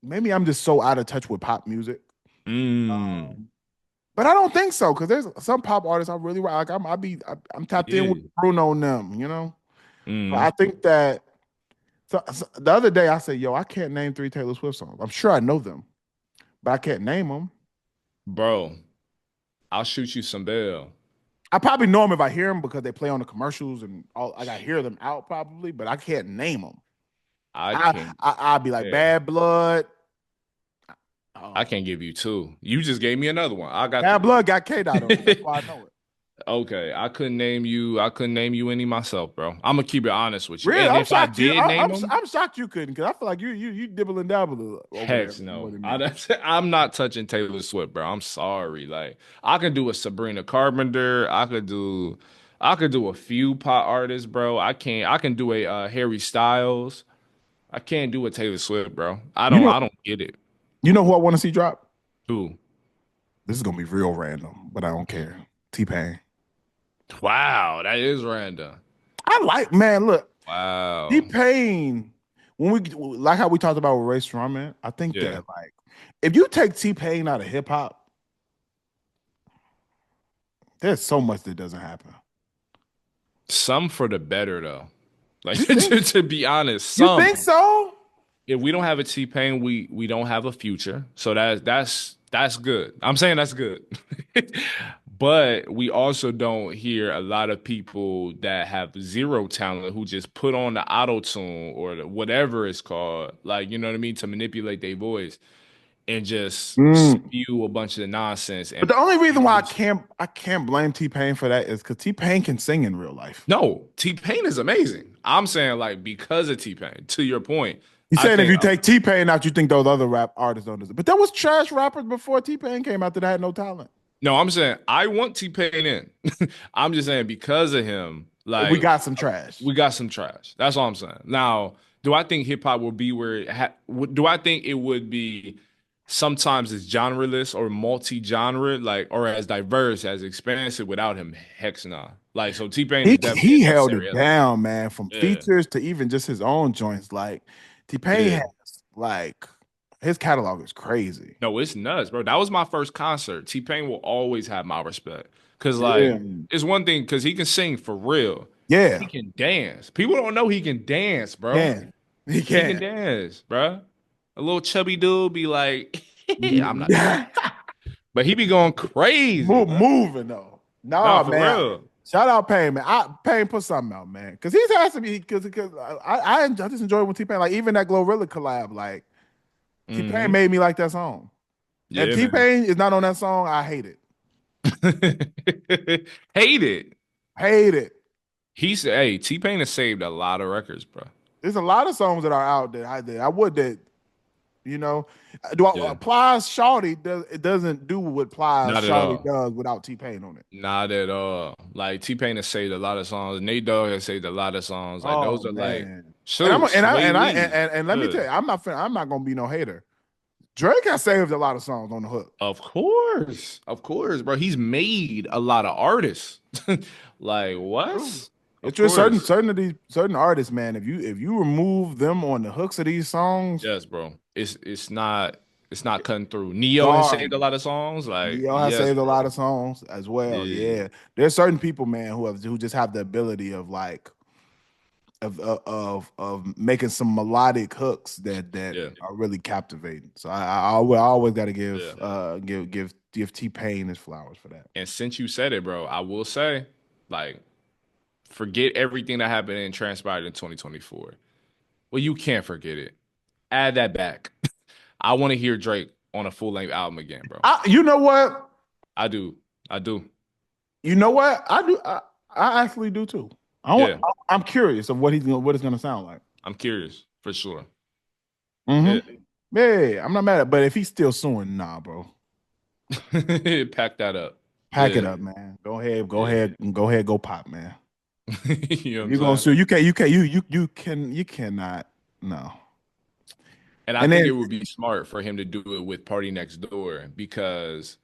maybe I'm just so out of touch with pop music. mm, Um, but I don't think so because there's some pop artists I really like. I'm tapped in with yeah. Bruno and them. But I Mm, think that so the other day I said, yo, I can't name three Taylor Swift songs. I'm sure I know them, but I can't name them. bro, I'll shoot you some bail. I probably know them if I hear them because they play on the commercials and all. I got to hear them out probably, but I can't name them. I I, can't. I I'd be like Yeah, Bad Blood. I Um, can't give you two. You just gave me another one. I got Bad three. Blood got K Dot on it. That's why I know it. Okay, I couldn't name you. I couldn't name you any myself, bro. I'm gonna keep it honest with you. Really, And I'm if I shocked you. did name them, I'm shocked you couldn't because I feel like you dibble and dabble over there heck more no. than me. I'm not touching Taylor Swift, bro. I'm sorry. Like I could do a Sabrina Carpenter. I could do a few pop artists, bro. I can do a Harry Styles. I can't do a Taylor Swift, bro. I You don't. know, I don't get it. you know who I want to see drop? Who? This is gonna be real random, but I don't care. T Pain. Wow, that is random. Man, look, T Wow. Pain. When we like how we talked about with Rae Sremmurd, I think Yeah. that like if you take T Pain out of hip hop, there's so much that doesn't happen. Some for the better though. Like You think? to be honest, You think some. so? If we don't have a T-Pain, we don't have a future. So that's good. I'm saying that's good. But we also don't hear a lot of people that have zero talent who just put on the auto tune or whatever it's called, like you know what I mean, to manipulate their voice and just Mm. spew a bunch of nonsense But and the only reason why I produce. can't blame T Pain for that is because T Pain can sing in real life. No, T-Pain is amazing. I'm saying like because of T-Pain, to your point, You I saying if think you take T Pain out, you think those other rap artists don't deserve. But there was trash rappers before T Pain came out that had no talent. no, I'm saying I want T-Pain in. I'm just saying because of him, We like got some trash. we got some trash. That's all I'm saying. Now, do I think hip hop will be where do I think it would be sometimes it's genreless or multi-genre, like or as diverse, as expansive without him? Heck nah. Like so T-Pain He is definitely he a held necessary it element. down, man, from Yeah. features to even just his own joints. Like T Pain Yeah. has like his catalog is crazy. No, it's nuts, bro. That was my first concert. T-Pain will always have my respect. Cause like Yeah, it's one thing because he can sing for real. He yeah, can dance. People don't know he can dance, bro. can he He can can. dance, bro. A little chubby dude be like, I'm not doing that. But he be going crazy, bro. Moving though. Nah, Nah, for man. real. Shout out Pain, man. Pain put something out, man. Because he's has to be because I just enjoy when T Pain like even that Glorilla collab. Like T Pain Hmm. made me like that song. If Yeah, T man. Pain is not on that song, I hate it. Hate it. Hate it. He said, hey, T-Pain has saved a lot of records, bro. There's a lot of songs that are out that I would that. You know, do Yeah, Plies Shawty does it doesn't do what Plies not at Shawty all. does without T Pain on it. Not at all. Like T-Pain has saved a lot of songs. Nate Dogg has saved a lot of songs. Like Oh those are like man, and I'm shoot, and I Sway and I Lee. and let me tell Yeah. you, I'm not gonna be no hater. Drake has saved a lot of songs on the hook. Of course. Of course, bro. He's made a lot of artists. Like True. what? Of It's just certain course. certain of these certain artists, man. If you remove them on the hooks of these songs, Yes, bro. It's not cutting through. Neo has saved a garbage. lot of songs. Like, Neo has yes, saved a lot bro. of songs as well. Yeah. Yeah, there's certain people, man, who just have the ability of making some melodic hooks that Yeah. are really captivating. So I always got to Yeah. give T Pain his flowers for that. And since you said it, bro, I will say, like, forget everything that happened and transpired in 2024. Well, you can't forget it. Add that back. I want to hear Drake on a full length album again, bro. You know what? I do. I do. You know what? I do. I actually do too. I want. Yeah. I'm curious of what it's gonna sound like. I'm curious for sure. Hmm. Yeah. Yeah, I'm not mad at. But if he's still suing, nah, bro. Pack that up. Pack it Yeah. up, man. Go ahead. Yeah. Go ahead. Go pop, man. You know what If I'm you're gonna saying? sue, you cannot. No. And I And think then it would be smart for him to do it with Party Next Door because,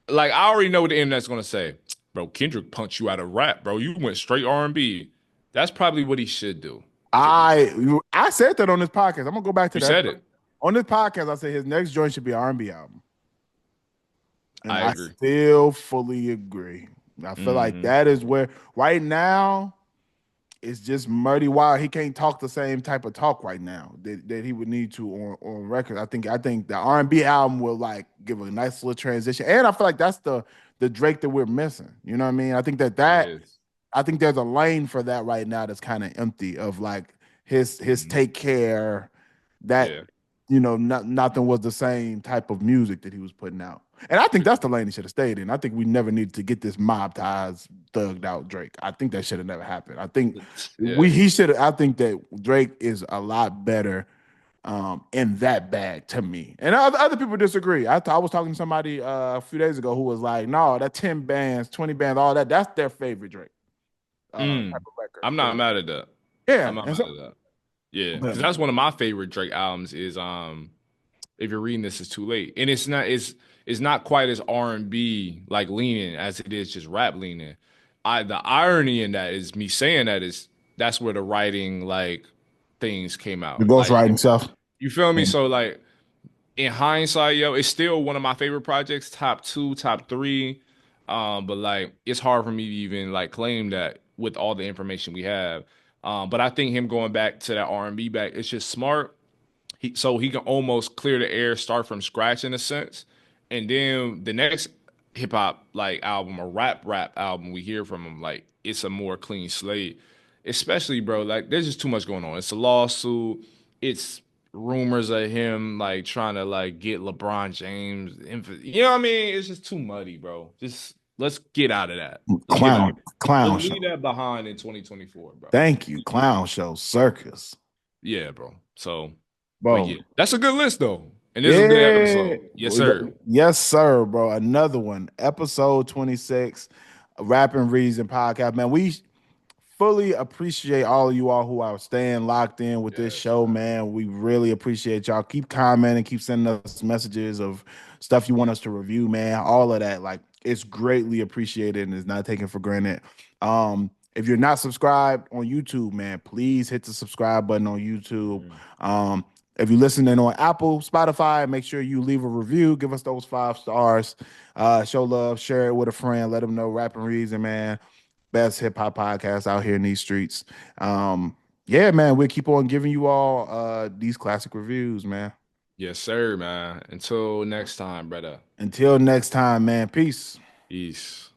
like, I already know what the internet's gonna say. Bro, Kendrick punched you out of rap, bro. You went straight R&B. That's probably what he should do. I said that on this podcast. I'm gonna go back to You that. said it. On this podcast, I said his next joint should be an R&B album. And I I agree. still fully agree. I feel like Hmm. that is where right now it's just muddy wild. He can't talk the same type of talk right now that he would need to on record. I think the R&B album will like give a nice little transition. And I feel like that's the Drake that we're missing. You know what I mean? It is. I think there's a lane for that right now that's kind of empty of like his Mhm. take care that Yeah. nothing was the same type of music that he was putting out. And I think that's the lane he should have stayed in. I think we never needed to get this mob ties thugged out Drake. I think that should have never happened. I think Yeah. I think that Drake is a lot better in that bag to me. And other people disagree. I was talking to somebody a few days ago who was like, no, that 10 bands, 20 bands, all that, that's their favorite Drake type Mm. of record. I'm not mad at that. I'm Yeah. not And mad so at that. Yeah, but because that's one of my favorite Drake albums is if you're reading this, it's too late. And it's not quite as R&B like leaning as it is just rap leaning. The irony in that is me saying that is that's where the writing like things came the out. Like ghostwriting stuff. you feel me? Yeah. So like in hindsight, yo, it's still one of my favorite projects, top two, top three. But like it's hard for me to even like claim that with all the information we have. But I think him going back to that R&B back, it's just smart so he can almost clear the air, start from scratch in a sense, and then the next hip hop like album or rap album we hear from him, like it's a more clean slate. Especially, bro, like there's just too much going on. It's a lawsuit. It's rumors of him like trying to like get LeBron James. You know what I mean? It's just too muddy, bro. Just let's get out of that. Let's get out. Let's Clown leave show. that behind in 2024, bro. Thank you, clown show circus, Yeah, bro. So. But bro. yeah, that's a good list though. And this is a good Yeah, episode. Yes, sir. yes, sir, bro. Another one, episode 26, Rap and Reason podcast. Man, we fully appreciate all of you all who are staying locked in with this Yes, show, man. man. We really appreciate y'all. Keep commenting, keep sending us messages of stuff you want us to review, man. All of that, like, it's greatly appreciated and is not taken for granted. If you're not subscribed on YouTube, man, please hit the subscribe button on YouTube. Mm. If you're listening on Apple, Spotify, make sure you leave a review, give us those 5 stars, show love, share it with a friend, let them know Rap and Reason, man, best hip hop podcast out here in these streets. Yeah, man, we'll keep on giving you all these classic reviews, man. Yes, sir, man. Until next time, brother. Until next time, man. Peace. Peace.